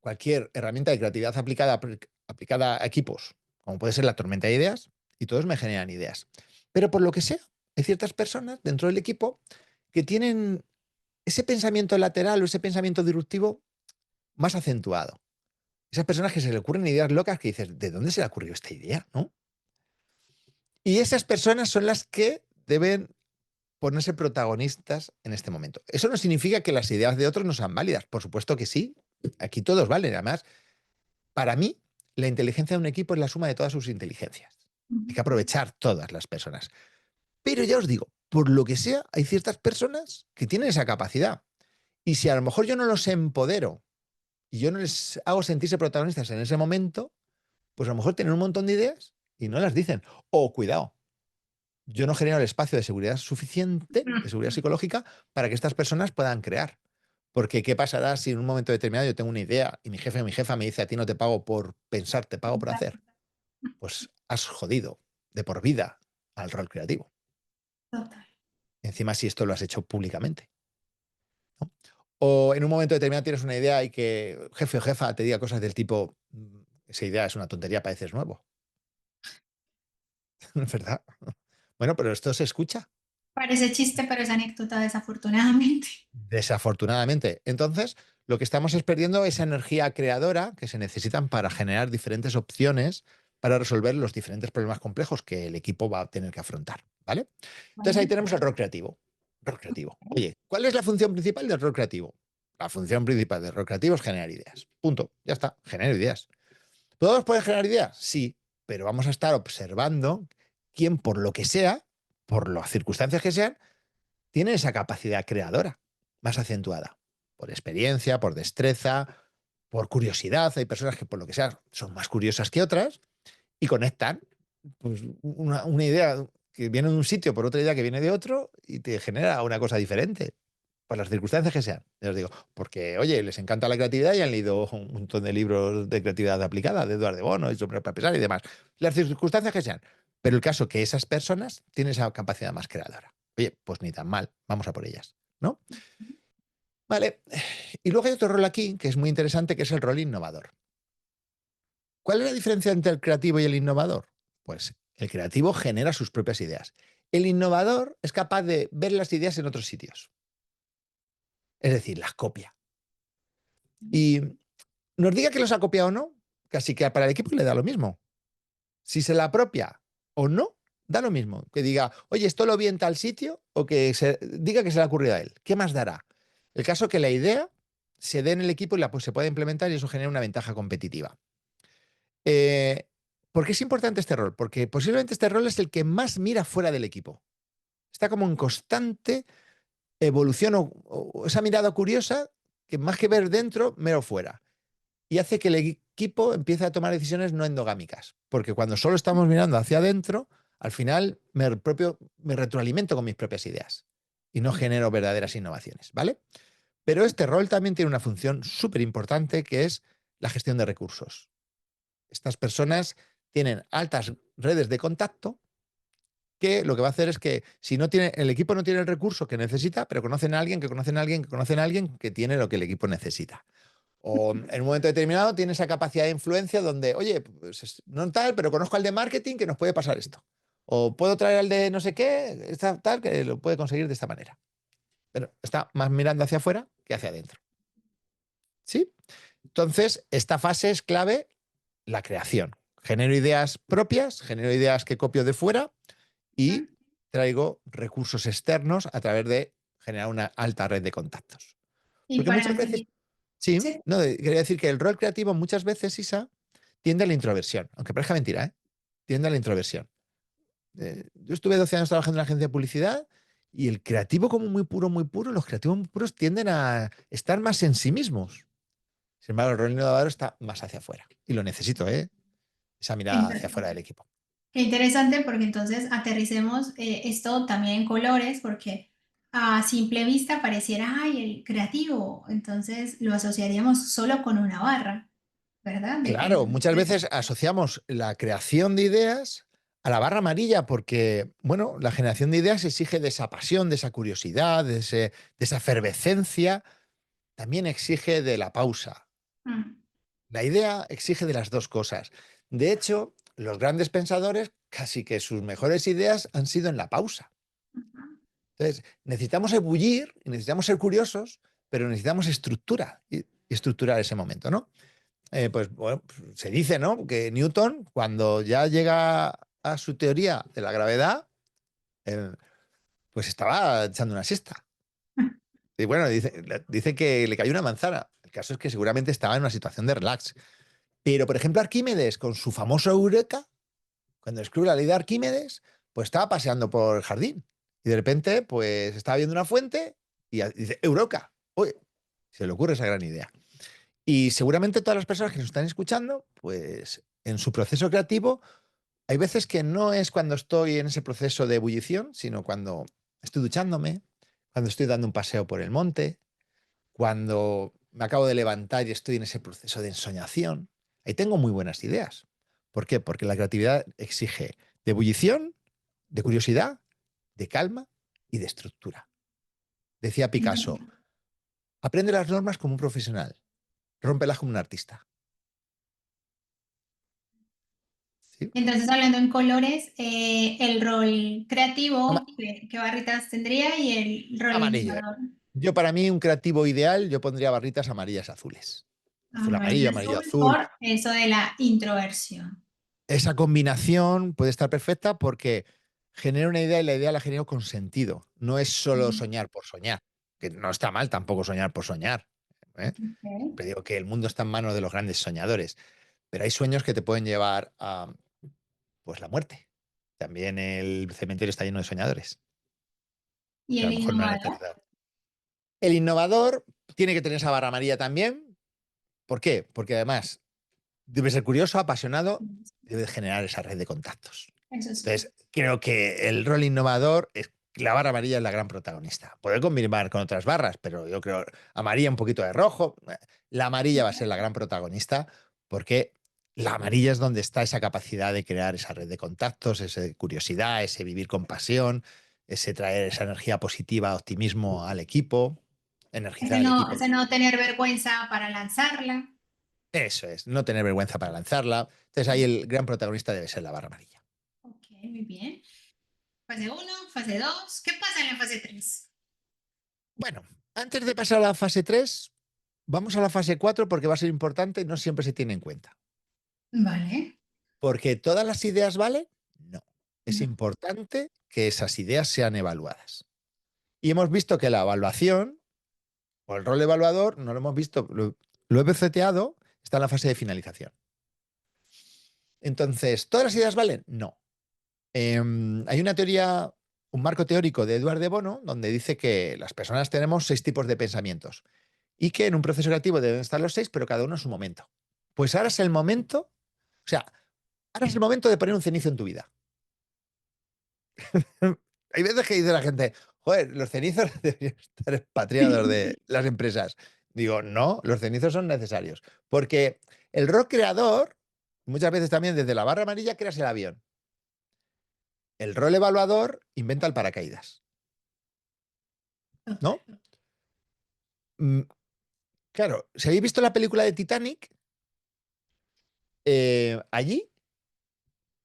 cualquier herramienta de creatividad aplicada a equipos, como puede ser la tormenta de ideas, y todos me generan ideas. Pero por lo que sea, hay ciertas personas dentro del equipo que tienen ese pensamiento lateral o ese pensamiento disruptivo más acentuado. Esas personas que se le ocurren ideas locas que dices, ¿de dónde se le ocurrió esta idea? ¿No? Y esas personas son las que deben ponerse protagonistas en este momento. Eso no significa que las ideas de otros no sean válidas. Por supuesto que sí. Aquí todos valen. Además, para mí, la inteligencia de un equipo es la suma de todas sus inteligencias. Hay que ujú. aprovechar todas las personas. Pero ya os digo, por lo que sea, hay ciertas personas que tienen esa capacidad. Y si a lo mejor yo no los empodero y yo no les hago sentirse protagonistas en ese momento, pues a lo mejor tienen un montón de ideas y no las dicen. O cuidado, yo no genero el espacio de seguridad suficiente, de seguridad psicológica, para que estas personas puedan crear. Porque ¿qué pasará si en un momento determinado yo tengo una idea y mi jefe o mi jefa me dice a ti no te pago por pensar, te pago por hacer? Pues has jodido de por vida al rol creativo. Total. Encima, si esto lo has hecho públicamente, ¿no? O en un momento determinado tienes una idea y que jefe o jefa te diga cosas del tipo, esa idea es una tontería, pareces nuevo. ¿Verdad? Bueno, pero esto se escucha. Parece chiste, pero es anécdota desafortunadamente. Desafortunadamente. Entonces, lo que estamos es perdiendo esa energía creadora que se necesitan para generar diferentes opciones para resolver los diferentes problemas complejos que el equipo va a tener que afrontar, ¿vale? Entonces ahí Vale. tenemos el rol creativo. Rol creativo. Oye, ¿cuál es la función principal del rol creativo? La función principal del rol creativo es generar ideas. Punto. Ya está. Genero ideas. ¿Todos pueden generar ideas? Sí, pero vamos a estar observando quién, por lo que sea, por las circunstancias que sean, tiene esa capacidad creadora más acentuada. Por experiencia, por destreza, por curiosidad. Hay personas que, por lo que sea, son más curiosas que otras y conectan pues, una idea que viene de un sitio por otra idea que viene de otro y te genera una cosa diferente. Por las circunstancias que sean. Ya os digo, porque, oye, les encanta la creatividad y han leído un montón de libros de creatividad aplicada, de Eduardo de Bono y sobre para pensar y demás. Las circunstancias que sean. Pero el caso que esas personas tienen esa capacidad más creadora. Oye, pues ni tan mal, vamos a por ellas, ¿no? Vale. Y luego hay otro rol aquí que es muy interesante, que es el rol innovador. ¿Cuál es la diferencia entre el creativo y el innovador? Pues el creativo genera sus propias ideas. El innovador es capaz de ver las ideas en otros sitios. Es decir, las copia. Y nos diga que los ha copiado o no, casi que para el equipo le da lo mismo. Si se la apropia o no, da lo mismo. Que diga, oye, esto lo vi en tal sitio, o que diga que se le ha ocurrido a él. ¿Qué más dará? El caso es que la idea se dé en el equipo y pues, se puede implementar y eso genera una ventaja competitiva. Eh, ¿Por qué es importante este rol? Porque posiblemente este rol es el que más mira fuera del equipo. Está como en constante evolución o esa mirada curiosa que más que ver dentro, miro fuera. Y hace que el equipo empiece a tomar decisiones no endogámicas. Porque cuando solo estamos mirando hacia adentro, al final me retroalimento con mis propias ideas y no genero verdaderas innovaciones, ¿vale? Pero este rol también tiene una función súper importante que es la gestión de recursos. Estas personas tienen altas redes de contacto que lo que va a hacer es que si no tiene, el equipo no tiene el recurso que necesita, pero conocen a alguien que conocen a alguien que conocen a alguien que tiene lo que el equipo necesita. O en un momento determinado tiene esa capacidad de influencia donde, oye, pues no tal, pero conozco al de marketing que nos puede pasar esto. O puedo traer al de no sé qué, tal, que lo puede conseguir de esta manera. Pero está más mirando hacia afuera que hacia adentro. ¿Sí? Entonces, esta fase es clave, la creación. Genero ideas propias, genero ideas que copio de fuera y traigo recursos externos a través de generar una alta red de contactos. Y Porque muchas para veces, seguir, sí, sí, no, quería decir que el rol creativo muchas veces, Isa, tiende a la introversión, aunque parezca mentira, ¿eh? Tiende a la introversión. Yo estuve 12 años trabajando en una agencia de publicidad y el creativo como muy puro, los creativos muy puros tienden a estar más en sí mismos. Sin embargo, el rol innovador está más hacia afuera. Y lo necesito, ¿eh? Esa mirada hacia afuera del equipo. qué interesante porque entonces aterricemos esto también en colores porque a simple vista pareciera, ay, el creativo, entonces lo asociaríamos solo con una barra, ¿verdad? Claro, muchas veces asociamos la creación de ideas a la barra amarilla porque, bueno, la generación de ideas exige de esa pasión, de esa curiosidad, de esa efervescencia, también exige de la pausa. Mm, La idea exige de las dos cosas. De hecho, los grandes pensadores, casi que sus mejores ideas han sido en la pausa. ujú. Entonces, necesitamos ebullir, y necesitamos ser curiosos, pero necesitamos estructura y estructurar ese momento, ¿no? Pues bueno, se dice, ¿no? Que Newton, cuando ya llega a su teoría de la gravedad, eh, pues estaba echando una siesta. Y bueno, dice que le cayó una manzana. El caso es que seguramente estaba en una situación de relax. Pero, por ejemplo, Arquímedes, con su famoso Eureka, cuando escribe la ley de Arquímedes, pues estaba paseando por el jardín. Y de repente, pues estaba viendo una fuente y dice, Eureka. Oye, se le ocurre esa gran idea. Y seguramente todas las personas que nos están escuchando, pues en su proceso creativo, hay veces que no es cuando estoy en ese proceso de ebullición, sino cuando estoy duchándome, cuando estoy dando un paseo por el monte, cuando me acabo de levantar y estoy en ese proceso de ensoñación. Ahí tengo muy buenas ideas. ¿Por qué? Porque la creatividad exige de ebullición, de curiosidad, de calma y de estructura. Decía Picasso, aprende las normas como un profesional, rómpelas como un artista. ¿Sí? Entonces, hablando en colores, el rol creativo, Ama- ¿qué barritas tendría? Y el rol Amarillo. innovador, Yo para mí un creativo ideal, yo pondría barritas amarillas azules. Azul amarillo amarillo, amarillo azul, azul. por eso de la introversión. Esa combinación puede estar perfecta porque genera una idea y la idea la genero con sentido. No es solo soñar por soñar, que no está mal tampoco soñar por soñar, ¿eh? Ok. Pero digo que el mundo está en manos de los grandes soñadores, pero hay sueños que te pueden llevar a pues la muerte. También el cementerio está lleno de soñadores, Y que a el lo mejor no han innovador. aterrizado. El innovador tiene que tener esa barra amarilla también. ¿Por qué? Porque además debe ser curioso, apasionado, debe generar esa red de contactos. Eso es claro. Entonces, creo que el rol innovador es la barra amarilla es la gran protagonista. Puede combinar con otras barras, pero yo creo amarilla, un poquito de rojo. La amarilla va a ser la gran protagonista porque la amarilla es donde está esa capacidad de crear esa red de contactos, esa curiosidad, ese vivir con pasión, ese traer esa energía positiva, optimismo al equipo, energizar al equipo. Ese no tener vergüenza para lanzarla. Eso es, no tener vergüenza para lanzarla. Entonces ahí el gran protagonista debe ser la barra amarilla. Ok, muy bien. Fase uno, fase 2. ¿Qué pasa en la fase 3? Bueno, antes de pasar a la fase 3, vamos a la fase 4 porque va a ser importante y no siempre se tiene en cuenta. Vale. Porque todas las ideas valen, no. Es No. importante que esas ideas sean evaluadas. Y hemos visto que la evaluación o el rol evaluador, no lo hemos visto, lo he beceteado, está en la fase de finalización. Entonces, ¿todas las ideas valen? No. Hay una teoría, un marco teórico de Edward de Bono, donde dice que las personas tenemos 6 tipos de pensamientos y que en un proceso creativo deben estar los 6, pero cada uno en su momento. Pues ahora es el momento, o sea, ahora es el momento de poner un cenizo en tu vida. Hay veces que dice la gente, joder, los cenizos deberían estar expatriados de las empresas. Digo, no, los cenizos son necesarios. Porque el rol creador, muchas veces también desde la barra amarilla creas el avión. El rol evaluador inventa el paracaídas, ¿no? Mm, claro, si habéis visto la película de Titanic, allí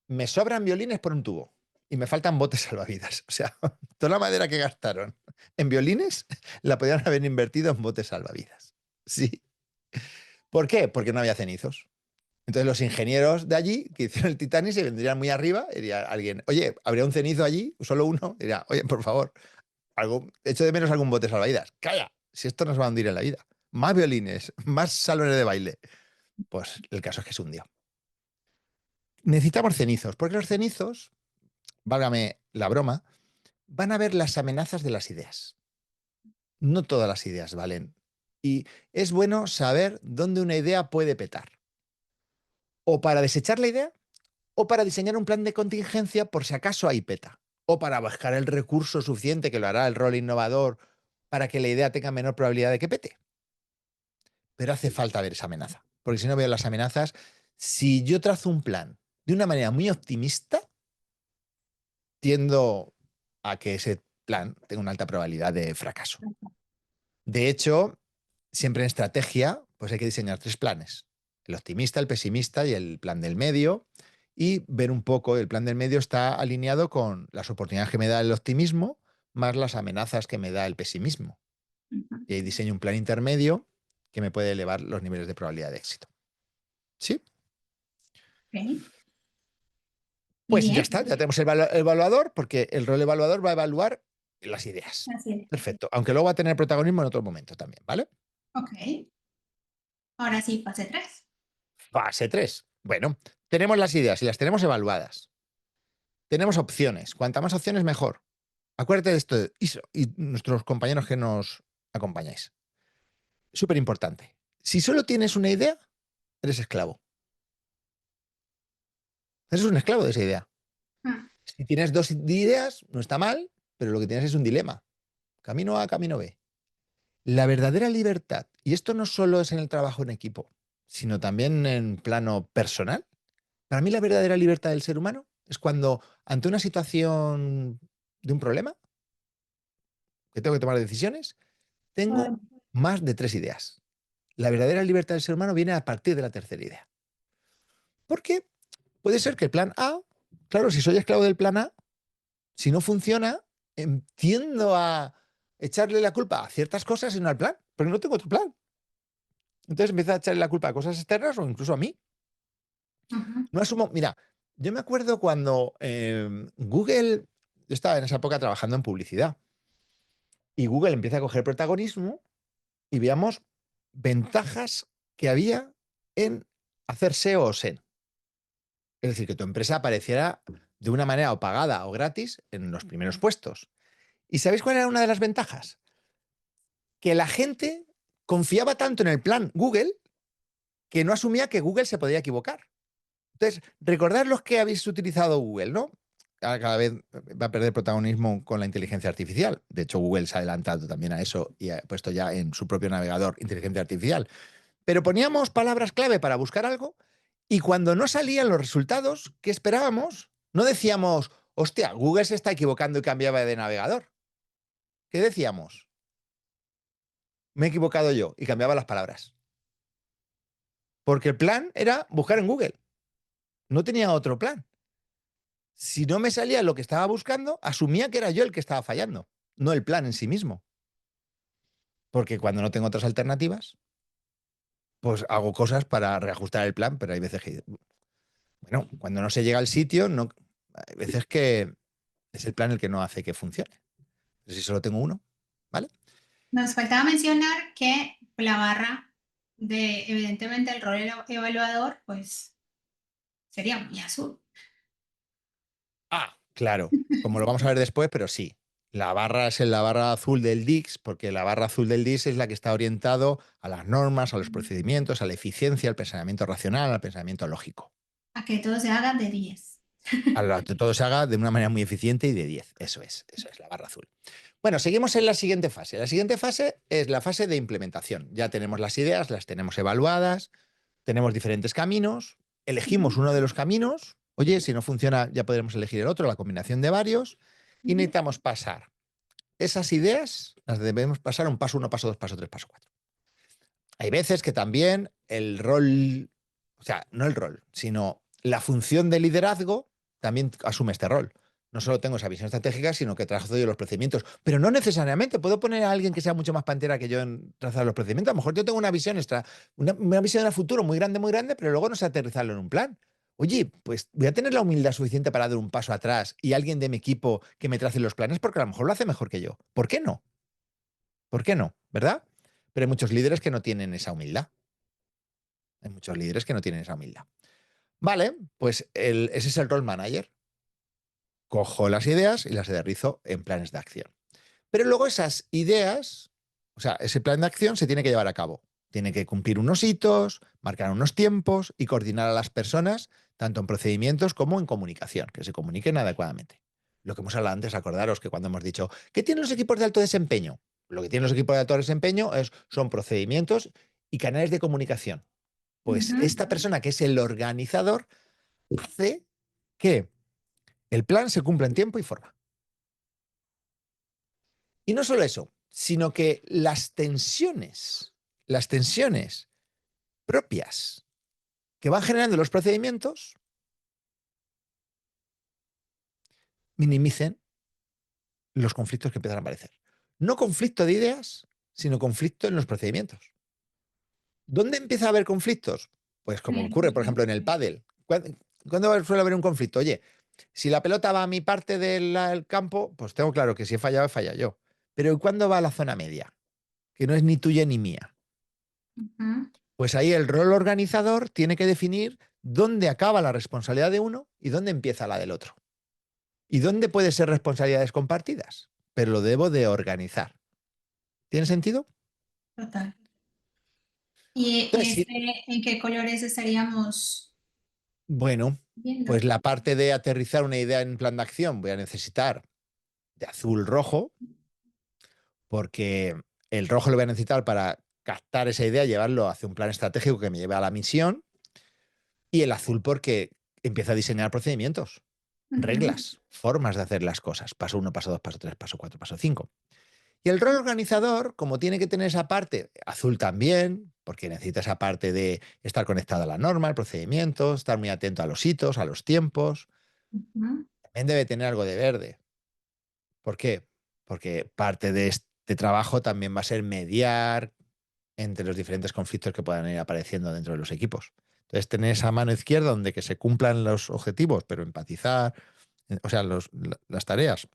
me sobran violines por un tubo y me faltan botes salvavidas. O sea, toda la madera que gastaron en violines la podían haber invertido en botes salvavidas. Sí. ¿Por qué? Porque no había cenizos. Entonces los ingenieros de allí que hicieron el Titanic se vendrían muy arriba, diría alguien, oye, ¿habría un cenizo allí? Solo uno. Diría, oye, por favor, echo de menos algún bote salvavidas. ¡Calla! Si esto nos va a hundir en la vida. Más violines, más salones de baile. Pues el caso es que se hundió. Necesitamos cenizos, porque los cenizos, válgame la broma, van a ver las amenazas de las ideas. No todas las ideas valen. Y es bueno saber dónde una idea puede petar. O para desechar la idea, o para diseñar un plan de contingencia por si acaso ahí peta. O para buscar el recurso suficiente que lo hará el rol innovador para que la idea tenga menor probabilidad de que pete. Pero hace falta ver esa amenaza. Porque si no veo las amenazas, si yo trazo un plan de una manera muy optimista, tiendo a que ese plan tenga una alta probabilidad de fracaso. De hecho, siempre en estrategia, pues hay que diseñar 3 planes. El optimista, el pesimista y el plan del medio. Y ver un poco, el plan del medio está alineado con las oportunidades que me da el optimismo más las amenazas que me da el pesimismo. Y ahí diseño un plan intermedio que me puede elevar los niveles de probabilidad de éxito. ¿Sí? Ok. Pues ya Bien. está, ya tenemos el evaluador, porque el rol evaluador va a evaluar las ideas. Así es. Perfecto. Aunque luego va a tener protagonismo en otro momento también, ¿vale? Ok. Ahora sí, fase 3. Fase 3. Bueno, tenemos las ideas y las tenemos evaluadas. Tenemos opciones. Cuanta más opciones, mejor. Acuérdate de esto, Iso, y nuestros compañeros que nos acompañáis. Súper importante. Si solo tienes una idea, eres esclavo. Eres un esclavo de esa idea. Si tienes 2 ideas, no está mal, pero lo que tienes es un dilema. Camino A, camino B. La verdadera libertad, y esto no solo es en el trabajo en equipo, sino también en plano personal, para mí la verdadera libertad del ser humano es cuando ante una situación de un problema, que tengo que tomar decisiones, tengo Bueno, más de 3 ideas. La verdadera libertad del ser humano viene a partir de la tercera idea. Porque puede ser que el plan A, claro, si soy esclavo del plan A, si no funciona, tiendo a echarle la culpa a ciertas cosas y no al plan, porque no tengo otro plan. Entonces empiezo a echarle la culpa a cosas externas o incluso a mí. ujú, No asumo, mira, yo me acuerdo cuando Google, yo estaba en esa época trabajando en publicidad y Google empieza a coger protagonismo y veamos ventajas que había en hacer SEO o SEM. Es decir, que tu empresa apareciera de una manera o pagada o gratis en los primeros puestos. ¿Y sabéis cuál era una de las ventajas? Que la gente confiaba tanto en el plan Google que no asumía que Google se podía equivocar. Entonces, recordad los que habéis utilizado Google, ¿no? Ahora cada vez va a perder protagonismo con la inteligencia artificial. De hecho, Google se ha adelantado también a eso y ha puesto ya en su propio navegador inteligencia artificial. Pero poníamos palabras clave para buscar algo y cuando no salían los resultados que esperábamos, no decíamos, hostia, Google se está equivocando y cambiaba de navegador. ¿Qué decíamos? Me he equivocado yo y cambiaba las palabras. Porque el plan era buscar en Google. No tenía otro plan. Si no me salía lo que estaba buscando, asumía que era yo el que estaba fallando, no el plan en sí mismo. Porque cuando no tengo otras alternativas, pues hago cosas para reajustar el plan, pero hay veces que, bueno, cuando no se llega al sitio, no, hay veces que es el plan el que no hace que funcione. Si solo tengo uno, ¿vale? nos faltaba mencionar que la barra evidentemente, el rol evaluador, pues sería muy azul. Ah, claro, como lo vamos a ver después, pero sí. La barra es la barra azul del DIX, porque la barra azul del DIX es la que está orientado a las normas, a los procedimientos, a la eficiencia, al pensamiento racional, al pensamiento lógico. A que todo se haga de 10. A que todo se haga de una manera muy eficiente y de 10. Eso es la barra azul. Bueno, seguimos en la siguiente fase. La siguiente fase es la fase de implementación. Ya tenemos las ideas, las tenemos evaluadas, tenemos diferentes caminos, elegimos uno de los caminos. Oye, si no funciona, ya podremos elegir el otro, la combinación de varios. Y necesitamos pasar esas ideas, las debemos pasar un paso 1, paso 2, paso 3, paso 4. Hay veces que también el rol, o sea, no el rol, sino la función de liderazgo también asume este rol. No solo tengo esa visión estratégica, sino que trazo yo los procedimientos. Pero no necesariamente. Puedo poner a alguien que sea mucho más pantera que yo en trazar los procedimientos. A lo mejor yo tengo una visión extra, una visión del futuro muy grande, pero luego no sé aterrizarlo en un plan. Oye, pues voy a tener la humildad suficiente para dar un paso atrás y alguien de mi equipo que me trace los planes, porque a lo mejor lo hace mejor que yo. ¿Por qué no? ¿Por qué no? ¿Verdad? Pero hay muchos líderes que no tienen esa humildad. Hay muchos líderes que no tienen esa humildad. Vale, pues ese es el role manager. Cojo las ideas y las aterrizo en planes de acción. Pero luego esas ideas, o sea, ese plan de acción se tiene que llevar a cabo. Tiene que cumplir unos hitos, marcar unos tiempos y coordinar a las personas, tanto en procedimientos como en comunicación, que se comuniquen adecuadamente. Lo que hemos hablado antes, acordaros que cuando hemos dicho, ¿qué tienen los equipos de alto desempeño? Lo que tienen los equipos de alto desempeño son procedimientos y canales de comunicación. Pues Ujú. esta persona que es el organizador hace que el plan se cumpla en tiempo y forma. Y no solo eso, sino que las tensiones propias que van generando los procedimientos minimicen los conflictos que empiezan a aparecer. No conflicto de ideas, sino conflicto en los procedimientos. ¿Dónde empieza a haber conflictos? Pues como ocurre, por ejemplo, en el pádel. ¿Cuándo suele haber un conflicto? Oye, si la pelota va a mi parte del campo, pues tengo claro que si he fallado, he fallado yo. Pero ¿y cuándo va a la zona media? Que no es ni tuya ni mía. Ujú. Pues ahí el rol organizador tiene que definir dónde acaba la responsabilidad de uno y dónde empieza la del otro. Y dónde puede ser responsabilidades compartidas. Pero lo debo de organizar. ¿Tiene sentido? Total. ¿Y Entonces, sí. en qué colores estaríamos Bueno, viendo? pues la parte de aterrizar una idea en plan de acción voy a necesitar de azul rojo, porque el rojo lo voy a necesitar para captar esa idea, llevarlo hacia un plan estratégico que me lleve a la misión, y el azul porque empieza a diseñar procedimientos, Ujú. reglas, formas de hacer las cosas. Paso 1, paso 2, paso 3, paso 4, paso 5. Y el rol organizador, como tiene que tener esa parte, azul también, porque necesita esa parte de estar conectado a la norma, al procedimiento, estar muy atento a los hitos, a los tiempos, Ujú. también debe tener algo de verde. ¿Por qué? Porque parte de este trabajo también va a ser mediar entre los diferentes conflictos que puedan ir apareciendo dentro de los equipos. Entonces, tener esa mano izquierda donde que se cumplan los objetivos, pero empatizar, o sea, las tareas,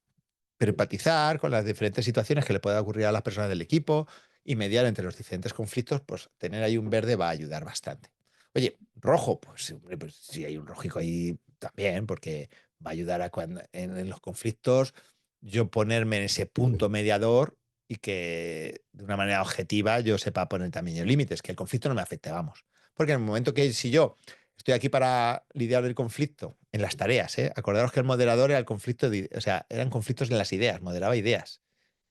pero empatizar con las diferentes situaciones que le pueda ocurrir a las personas del equipo y mediar entre los diferentes conflictos, pues tener ahí un verde va a ayudar bastante. Oye, rojo, pues, hombre, pues si hay un rojico ahí también, porque va a ayudar a cuando en los conflictos yo ponerme en ese punto mediador y que de una manera objetiva yo sepa poner también los límites, que el conflicto no me afecte, vamos. Porque en el momento que si yo estoy aquí para lidiar el conflicto en las tareas, ¿eh? Acordaros que el moderador era el conflicto, o sea, eran conflictos en las ideas, moderaba ideas.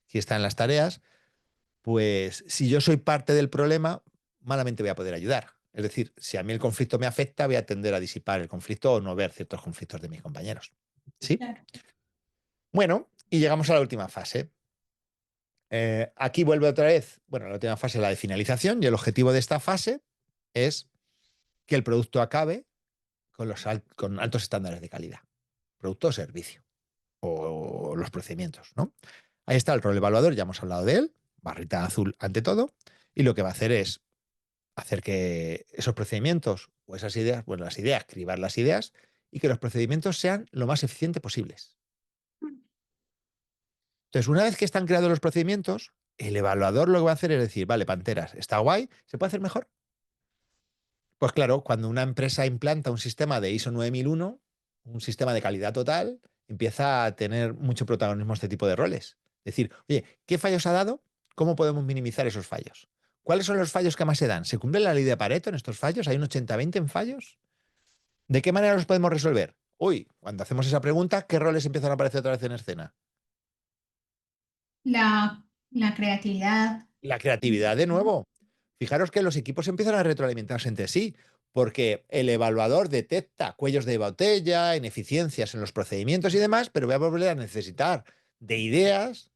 Si está en las tareas, pues si yo soy parte del problema, malamente voy a poder ayudar. Es decir, si a mí el conflicto me afecta, voy a tender a disipar el conflicto o no ver ciertos conflictos de mis compañeros. ¿Sí? Claro. Bueno, y llegamos a la última fase. Aquí vuelve otra vez, bueno, la última fase es la de finalización y el objetivo de esta fase es que el producto acabe con altos estándares de calidad, producto o servicio, o los procedimientos, ¿no? Ahí está el rol evaluador, ya hemos hablado de él, barrita azul ante todo, y lo que va a hacer es hacer que esos procedimientos o esas ideas, bueno, las ideas, cribar las ideas y que los procedimientos sean lo más eficientes posibles. Entonces, una vez que están creados los procedimientos, el evaluador lo que va a hacer es decir, vale, Panteras, está guay, ¿se puede hacer mejor? Pues claro, cuando una empresa implanta un sistema de ISO 9001, un sistema de calidad total, empieza a tener mucho protagonismo este tipo de roles. Es decir, oye, ¿qué fallos ha dado? ¿Cómo podemos minimizar esos fallos? ¿Cuáles son los fallos que más se dan? ¿Se cumple la ley de Pareto en estos fallos? ¿Hay un 80-20 en fallos? ¿De qué manera los podemos resolver? Uy, cuando hacemos esa pregunta, ¿qué roles empiezan a aparecer otra vez en escena? La creatividad. La creatividad de nuevo. Fijaros que los equipos empiezan a retroalimentarse entre sí, porque el evaluador detecta cuellos de botella, ineficiencias en los procedimientos y demás, pero voy a volver a necesitar de ideas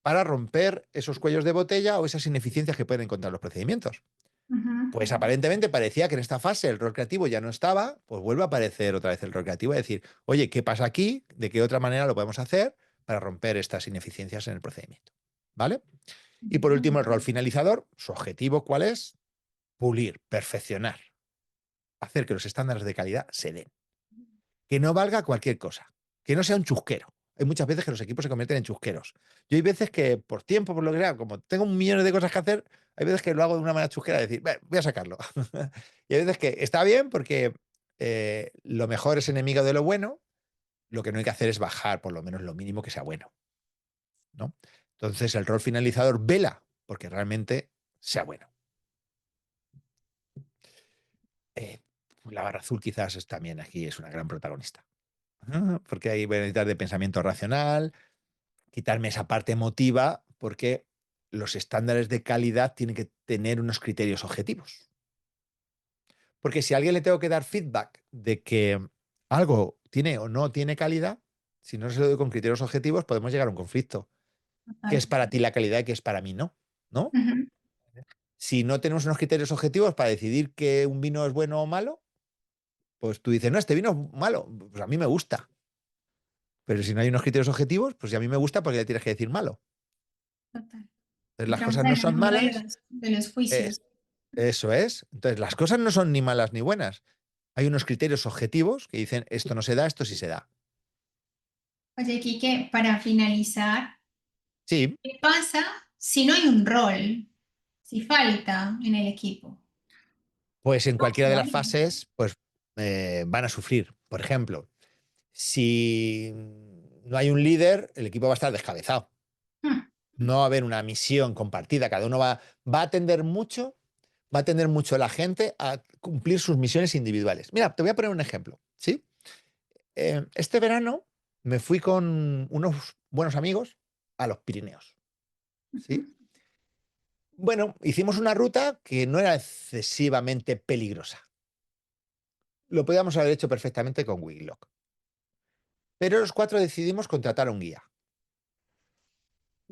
para romper esos cuellos de botella o esas ineficiencias que pueden encontrar los procedimientos. Ujú. Pues aparentemente parecía que en esta fase el rol creativo ya no estaba, pues vuelve a aparecer otra vez el rol creativo y decir, oye, ¿qué pasa aquí? ¿De qué otra manera lo podemos hacer para romper estas ineficiencias en el procedimiento? ¿Vale? Y por último, el rol finalizador, su objetivo, ¿cuál es? Pulir, perfeccionar, hacer que los estándares de calidad se den. Que no valga cualquier cosa, que no sea un chusquero. Hay muchas veces que los equipos se convierten en chusqueros. Yo hay veces que por tiempo, por lo que sea, como tengo un millón de cosas que hacer, hay veces que lo hago de una manera chusquera, de decir, voy a sacarlo. Y hay veces que está bien porque lo mejor es enemigo de lo bueno, lo que no hay que hacer es bajar por lo menos lo mínimo que sea bueno, ¿no? Entonces el rol finalizador vela porque realmente sea bueno. Eh, la barra azul quizás también aquí es una gran protagonista. Porque ahí voy a necesitar de pensamiento racional, quitarme esa parte emotiva, porque los estándares de calidad tienen que tener unos criterios objetivos. Porque si a alguien le tengo que dar feedback de que algo tiene o no tiene calidad, si no se lo doy con criterios objetivos, podemos llegar a un conflicto. ¿Qué Total. es para ti la calidad y qué es para mí no? ¿No? Ujú. Si no tenemos unos criterios objetivos para decidir que un vino es bueno o malo, pues tú dices, no, este vino es malo, pues a mí me gusta. Pero si no hay unos criterios objetivos, pues si a mí me gusta, ¿por qué le tienes que decir malo? Total. Entonces las Entramos cosas no en el son mundo malas. de los eh, juicios. Eso es. Entonces las cosas no son ni malas ni buenas. Hay unos criterios objetivos que dicen esto no se da, esto sí se da. Oye, Quique, para finalizar, Sí, ¿qué pasa si no hay un rol? Si falta en el equipo. pues en ¿Cómo cualquiera se de va a las ir? fases, pues van a sufrir. Por ejemplo, si no hay un líder, el equipo va a estar descabezado. Hmm. No va a haber una misión compartida. Cada uno va a atender mucho, va a atender mucho la gente a cumplir sus misiones individuales. Mira, te voy a poner un ejemplo, ¿sí? Este verano me fui con unos buenos amigos a los Pirineos, ¿sí? Bueno, hicimos una ruta que no era excesivamente peligrosa. Lo podíamos haber hecho perfectamente con Wikiloc. Pero los cuatro decidimos contratar a un guía.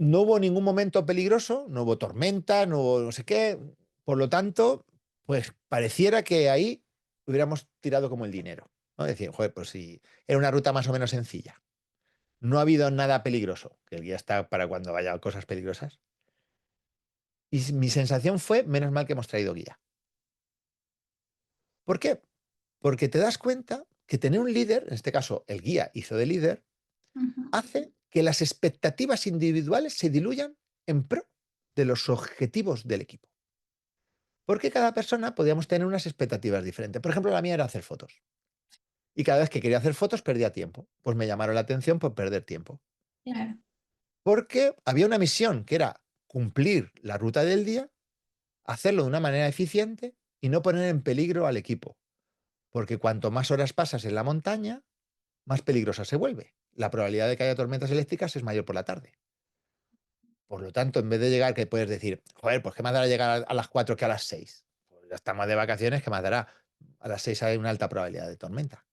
No hubo ningún momento peligroso, no hubo tormenta, no hubo no sé qué. Por lo tanto, pues pareciera que ahí hubiéramos tirado como el dinero, ¿no? Decir, joder, pues si era una ruta más o menos sencilla. No ha habido nada peligroso, que el guía está para cuando vaya cosas peligrosas. Y mi sensación fue, menos mal que hemos traído guía. ¿Por qué? Porque te das cuenta que tener un líder, en este caso el guía hizo de líder, Ujú. hace que las expectativas individuales se diluyan en pro de los objetivos del equipo. Porque cada persona podíamos tener unas expectativas diferentes. Por ejemplo, la mía era hacer fotos. Y cada vez que quería hacer fotos perdía tiempo. Pues me llamaron la atención por perder tiempo. Claro. Porque había una misión que era cumplir la ruta del día, hacerlo de una manera eficiente y no poner en peligro al equipo. Porque cuanto más horas pasas en la montaña, más peligrosa se vuelve. La probabilidad de que haya tormentas eléctricas es mayor por la tarde. Por lo tanto, en vez de llegar, que puedes decir, joder, pues qué más dará llegar a las 4 que a las 6. Pues ya estamos de vacaciones, ¿qué más dará? A las 6 hay una alta probabilidad de tormenta.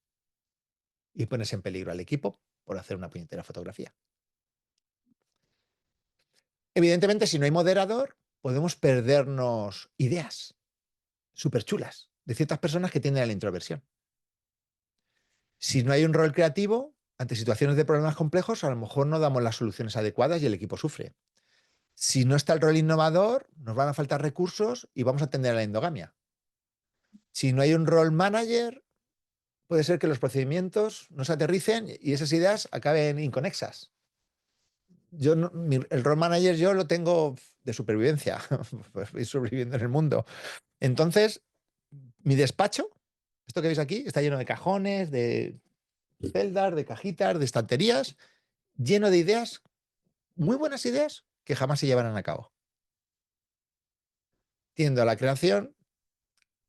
Y pones en peligro al equipo por hacer una puñetera fotografía. Evidentemente, si no hay moderador, podemos perdernos ideas súper chulas de ciertas personas que tienden a la introversión. Si no hay un rol creativo, ante situaciones de problemas complejos, a lo mejor no damos las soluciones adecuadas y el equipo sufre. Si no está el rol innovador, nos van a faltar recursos y vamos a tender a la endogamia. Si no hay un rol manager, puede ser que los procedimientos no se aterricen y esas ideas acaben inconexas. El rol manager yo lo tengo de supervivencia, pues voy sobreviviendo en el mundo. Entonces, mi despacho, esto que veis aquí, está lleno de cajones, de celdas, de cajitas, de estanterías, lleno de ideas, muy buenas ideas que jamás se llevarán a cabo. Tiendo a la creación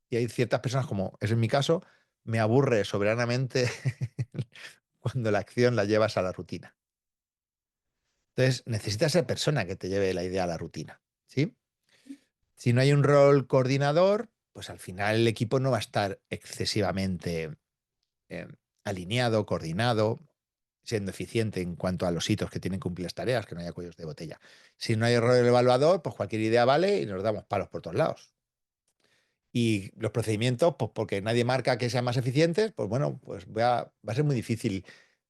y hay ciertas personas, como es en mi caso, me aburre soberanamente cuando la acción la llevas a la rutina. Entonces, necesitas ser persona que te lleve la idea a la rutina, ¿sí? Si no hay un rol coordinador, pues al final el equipo no va a estar excesivamente eh, alineado, coordinado, siendo eficiente en cuanto a los hitos que tienen que cumplir las tareas, que no haya cuellos de botella. Si no hay rol evaluador, pues cualquier idea vale y nos damos palos por todos lados. Y los procedimientos, pues porque nadie marca que sean más eficientes, pues bueno, pues va a ser muy difícil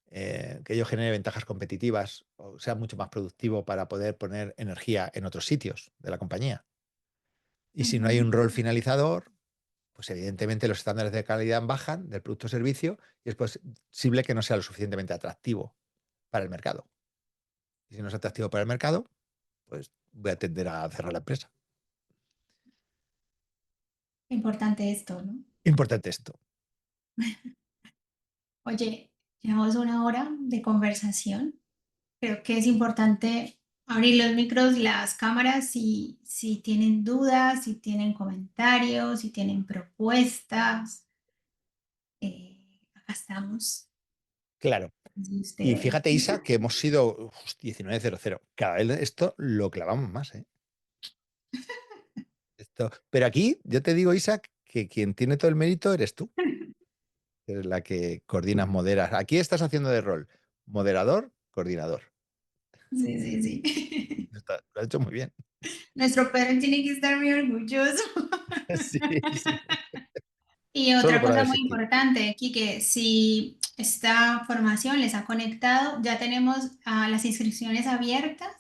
que ello genere ventajas competitivas o sea mucho más productivo para poder poner energía en otros sitios de la compañía. Y si no hay Ujú. un rol finalizador, pues evidentemente los estándares de calidad bajan del producto o servicio y es posible que no sea lo suficientemente atractivo para el mercado. Y si no es atractivo para el mercado, pues voy a tender a cerrar la empresa. Importante esto, ¿no? Importante esto. Oye, llevamos una hora de conversación. Creo que es importante abrir los micros, las cámaras, si tienen dudas, si tienen comentarios, si tienen propuestas. Acá estamos. Claro. Y Y ustedes. fíjate, Isa, que hemos sido 19:00. Cada vez esto lo clavamos más, ¿eh? Pero aquí, yo te digo, Isa, que quien tiene todo el mérito eres tú, que eres la que coordinas, moderas. Aquí estás haciendo de rol moderador, coordinador. Sí, sí, sí. Lo has hecho muy bien. Nuestro Pedro tiene que estar muy orgulloso. Sí, sí. Y Solo otra por cosa haber muy existido. importante, que si esta formación les ha conectado, ya tenemos las inscripciones abiertas,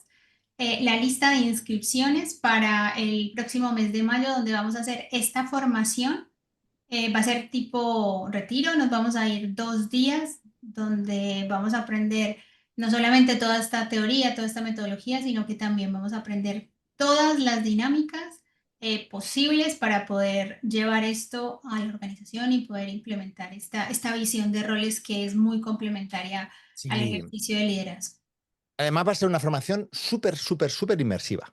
la lista de inscripciones para el próximo mes de mayo, donde vamos a hacer esta formación. Va a ser tipo retiro, nos vamos a ir 2 días, donde vamos a aprender no solamente toda esta teoría, toda esta metodología, sino que también vamos a aprender todas las dinámicas posibles para poder llevar esto a la organización y poder implementar esta visión de roles que es muy complementaria al Sí. ejercicio de liderazgo. Además va a ser una formación súper, súper, súper inmersiva.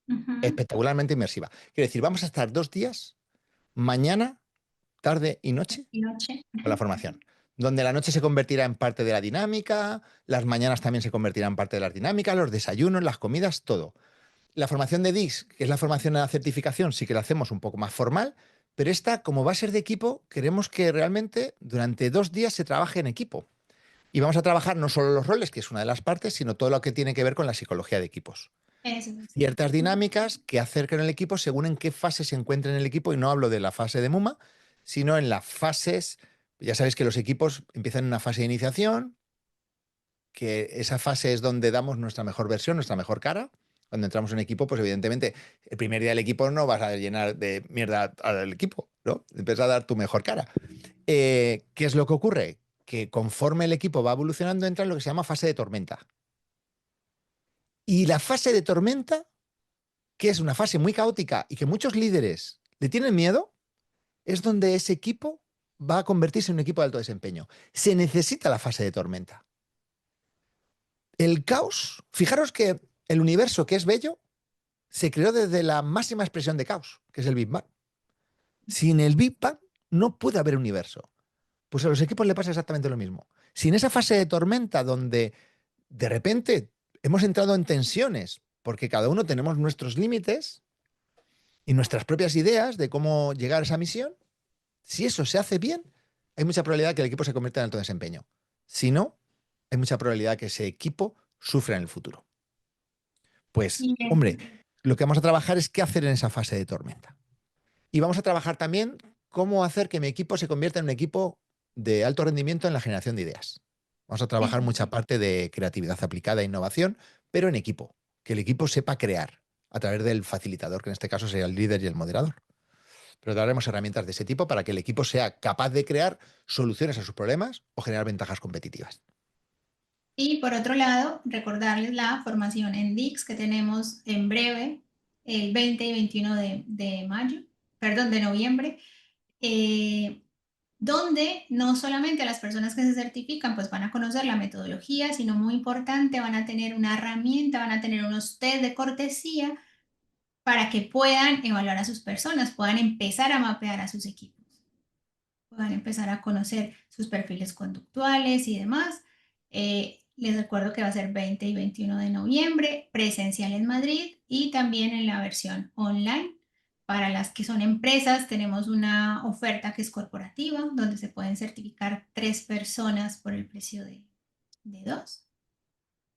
Ujú. Espectacularmente inmersiva. Quiero decir, vamos a estar 2 días, mañana, tarde y noche, Y noche. con la formación. Donde la noche se convertirá en parte de la dinámica, las mañanas también se convertirán en parte de las dinámicas, los desayunos, las comidas, todo. La formación de DIS, que es la formación a la certificación, sí que la hacemos un poco más formal, pero esta, como va a ser de equipo, queremos que realmente durante 2 días se trabaje en equipo. Y vamos a trabajar no solo los roles, que es una de las partes, sino todo lo que tiene que ver con la psicología de equipos. Eso es. Ciertas dinámicas que acercan el equipo según en qué fase se encuentra en el equipo, y no hablo de la fase de MUMA, sino en las fases, ya sabéis que los equipos empiezan en una fase de iniciación, que esa fase es donde damos nuestra mejor versión, nuestra mejor cara. Cuando entramos en un equipo, pues evidentemente el primer día del equipo no vas a llenar de mierda al equipo, ¿no? Empiezas a dar tu mejor cara. ¿Qué es lo que ocurre? Que conforme el equipo va evolucionando entra en lo que se llama fase de tormenta. Y la fase de tormenta, que es una fase muy caótica y que muchos líderes le tienen miedo, es donde ese equipo va a convertirse en un equipo de alto desempeño. Se necesita la fase de tormenta. El caos, fijaros que el universo, que es bello, se creó desde la máxima expresión de caos, que es el Big Bang. Sin el Big Bang no puede haber universo. Pues a los equipos le pasa exactamente lo mismo. Sin esa fase de tormenta donde de repente hemos entrado en tensiones, porque cada uno tenemos nuestros límites y nuestras propias ideas de cómo llegar a esa misión, si eso se hace bien, hay mucha probabilidad que el equipo se convierta en alto desempeño. Si no, hay mucha probabilidad que ese equipo sufra en el futuro. Pues, hombre, lo que vamos a trabajar es qué hacer en esa fase de tormenta. Y vamos a trabajar también cómo hacer que mi equipo se convierta en un equipo de alto rendimiento en la generación de ideas. Vamos a trabajar mucha parte de creatividad aplicada e innovación, pero en equipo. Que el equipo sepa crear a través del facilitador, que en este caso sería el líder y el moderador. Pero daremos herramientas de ese tipo para que el equipo sea capaz de crear soluciones a sus problemas o generar ventajas competitivas. Y por otro lado, recordarles la formación en DIX que tenemos en breve, el 20 y 21 de mayo, perdón, de noviembre, donde no solamente las personas que se certifican pues van a conocer la metodología, sino muy importante, van a tener una herramienta, van a tener unos test de cortesía para que puedan evaluar a sus personas, puedan empezar a mapear a sus equipos, puedan empezar a conocer sus perfiles conductuales y demás. Les recuerdo que va a ser 20 y 21 de noviembre, presencial en Madrid y también en la versión online. Para las que son empresas, tenemos una oferta que es corporativa, donde se pueden certificar 3 personas por el precio de 2.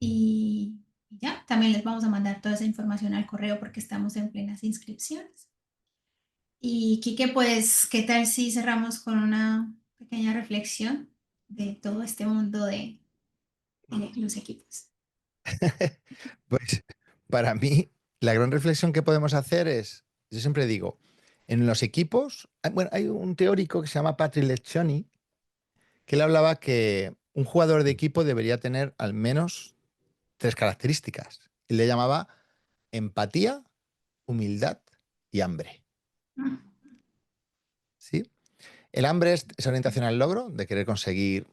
Y ya, también les vamos a mandar toda esa información al correo porque estamos en plenas inscripciones. Y Quique, pues, ¿qué tal si cerramos con una pequeña reflexión de todo este mundo de los equipos? Pues para mí, la gran reflexión que podemos hacer es, yo siempre digo, en los equipos, bueno, hay un teórico que se llama Patrick Lencioni, que él hablaba que un jugador de equipo debería tener al menos 3 características. Él le llamaba empatía, humildad y hambre. ¿Sí? El hambre es esa orientación al logro, de querer conseguir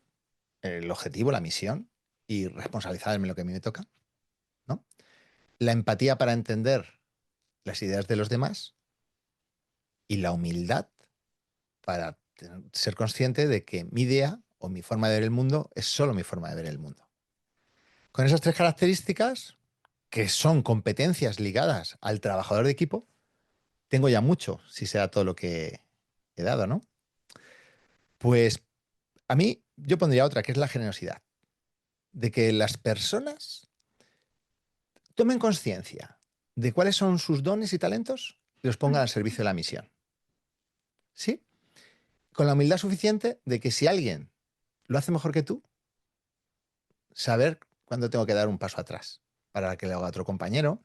el objetivo, la misión, y responsabilizarme en lo que a mí me toca, ¿no? La empatía para entender las ideas de los demás y la humildad para ser consciente de que mi idea o mi forma de ver el mundo es solo mi forma de ver el mundo. Con esas 3 características, que son competencias ligadas al trabajador de equipo, tengo ya mucho, si sea todo lo que he dado, ¿no? Pues a mí yo pondría otra, que es la generosidad, de que las personas tomen conciencia de cuáles son sus dones y talentos y los pongan al servicio de la misión. ¿Sí? Con la humildad suficiente de que si alguien lo hace mejor que tú, saber cuándo tengo que dar un paso atrás para que le haga a otro compañero,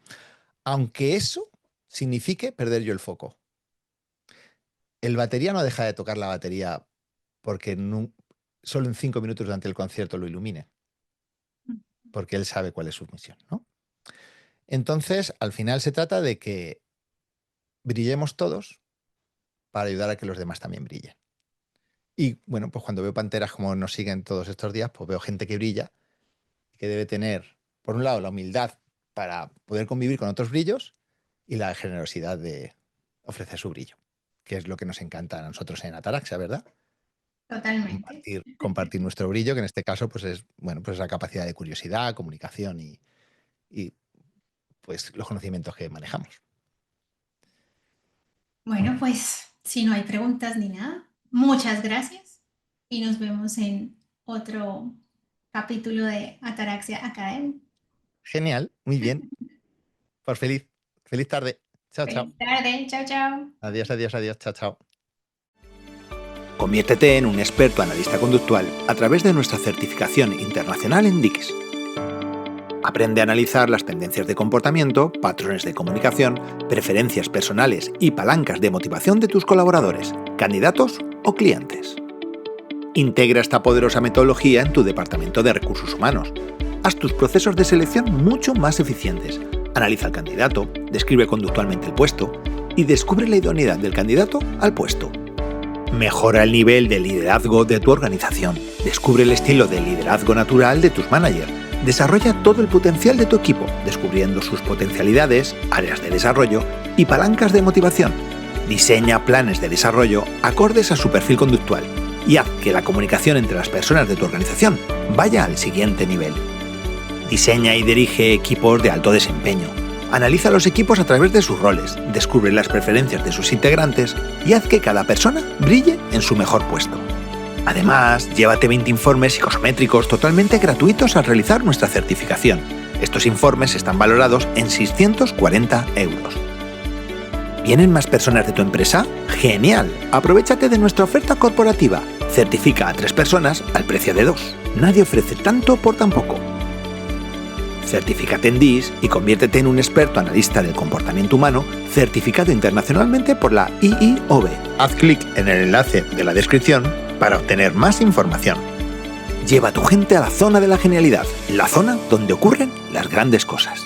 aunque eso signifique perder yo el foco. El batería no deja de tocar la batería porque solo en 5 minutos durante el concierto lo ilumine, porque él sabe cuál es su misión, ¿no? Entonces, al final se trata de que brillemos todos para ayudar a que los demás también brillen. Y bueno, pues cuando veo panteras como nos siguen todos estos días, pues veo gente que brilla, que debe tener, por un lado, la humildad para poder convivir con otros brillos y la generosidad de ofrecer su brillo, que es lo que nos encanta a nosotros en Ataraxia, ¿verdad? Totalmente. Compartir nuestro brillo, que en este caso pues es, bueno, pues la capacidad de curiosidad, comunicación y pues los conocimientos que manejamos. Bueno, pues si no hay preguntas ni nada, muchas gracias y nos vemos en otro capítulo de Ataraxia Academy. Genial, muy bien. Pues feliz tarde. Chao, chao. Feliz tarde, chao, chao. Adiós, adiós, adiós, chao, chao. Conviértete en un experto analista conductual a través de nuestra certificación internacional en DICS. Aprende a analizar las tendencias de comportamiento, patrones de comunicación, preferencias personales y palancas de motivación de tus colaboradores, candidatos o clientes. Integra esta poderosa metodología en tu departamento de recursos humanos. Haz tus procesos de selección mucho más eficientes. Analiza al candidato, describe conductualmente el puesto y descubre la idoneidad del candidato al puesto. Mejora el nivel de liderazgo de tu organización. Descubre el estilo de liderazgo natural de tus managers. Desarrolla todo el potencial de tu equipo, descubriendo sus potencialidades, áreas de desarrollo y palancas de motivación. Diseña planes de desarrollo acordes a su perfil conductual y haz que la comunicación entre las personas de tu organización vaya al siguiente nivel. Diseña y dirige equipos de alto desempeño. Analiza los equipos a través de sus roles, descubre las preferencias de sus integrantes y haz que cada persona brille en su mejor puesto. Además, llévate 20 informes psicométricos totalmente gratuitos al realizar nuestra certificación. Estos informes están valorados en 640 euros. ¿Vienen más personas de tu empresa? ¡Genial! Aprovéchate de nuestra oferta corporativa. Certifica a 3 personas al precio de 2. Nadie ofrece tanto por tan poco. Certifícate en DIS y conviértete en un experto analista del comportamiento humano certificado internacionalmente por la IIOB. Haz clic en el enlace de la descripción para obtener más información. Lleva a tu gente a la zona de la genialidad, la zona donde ocurren las grandes cosas.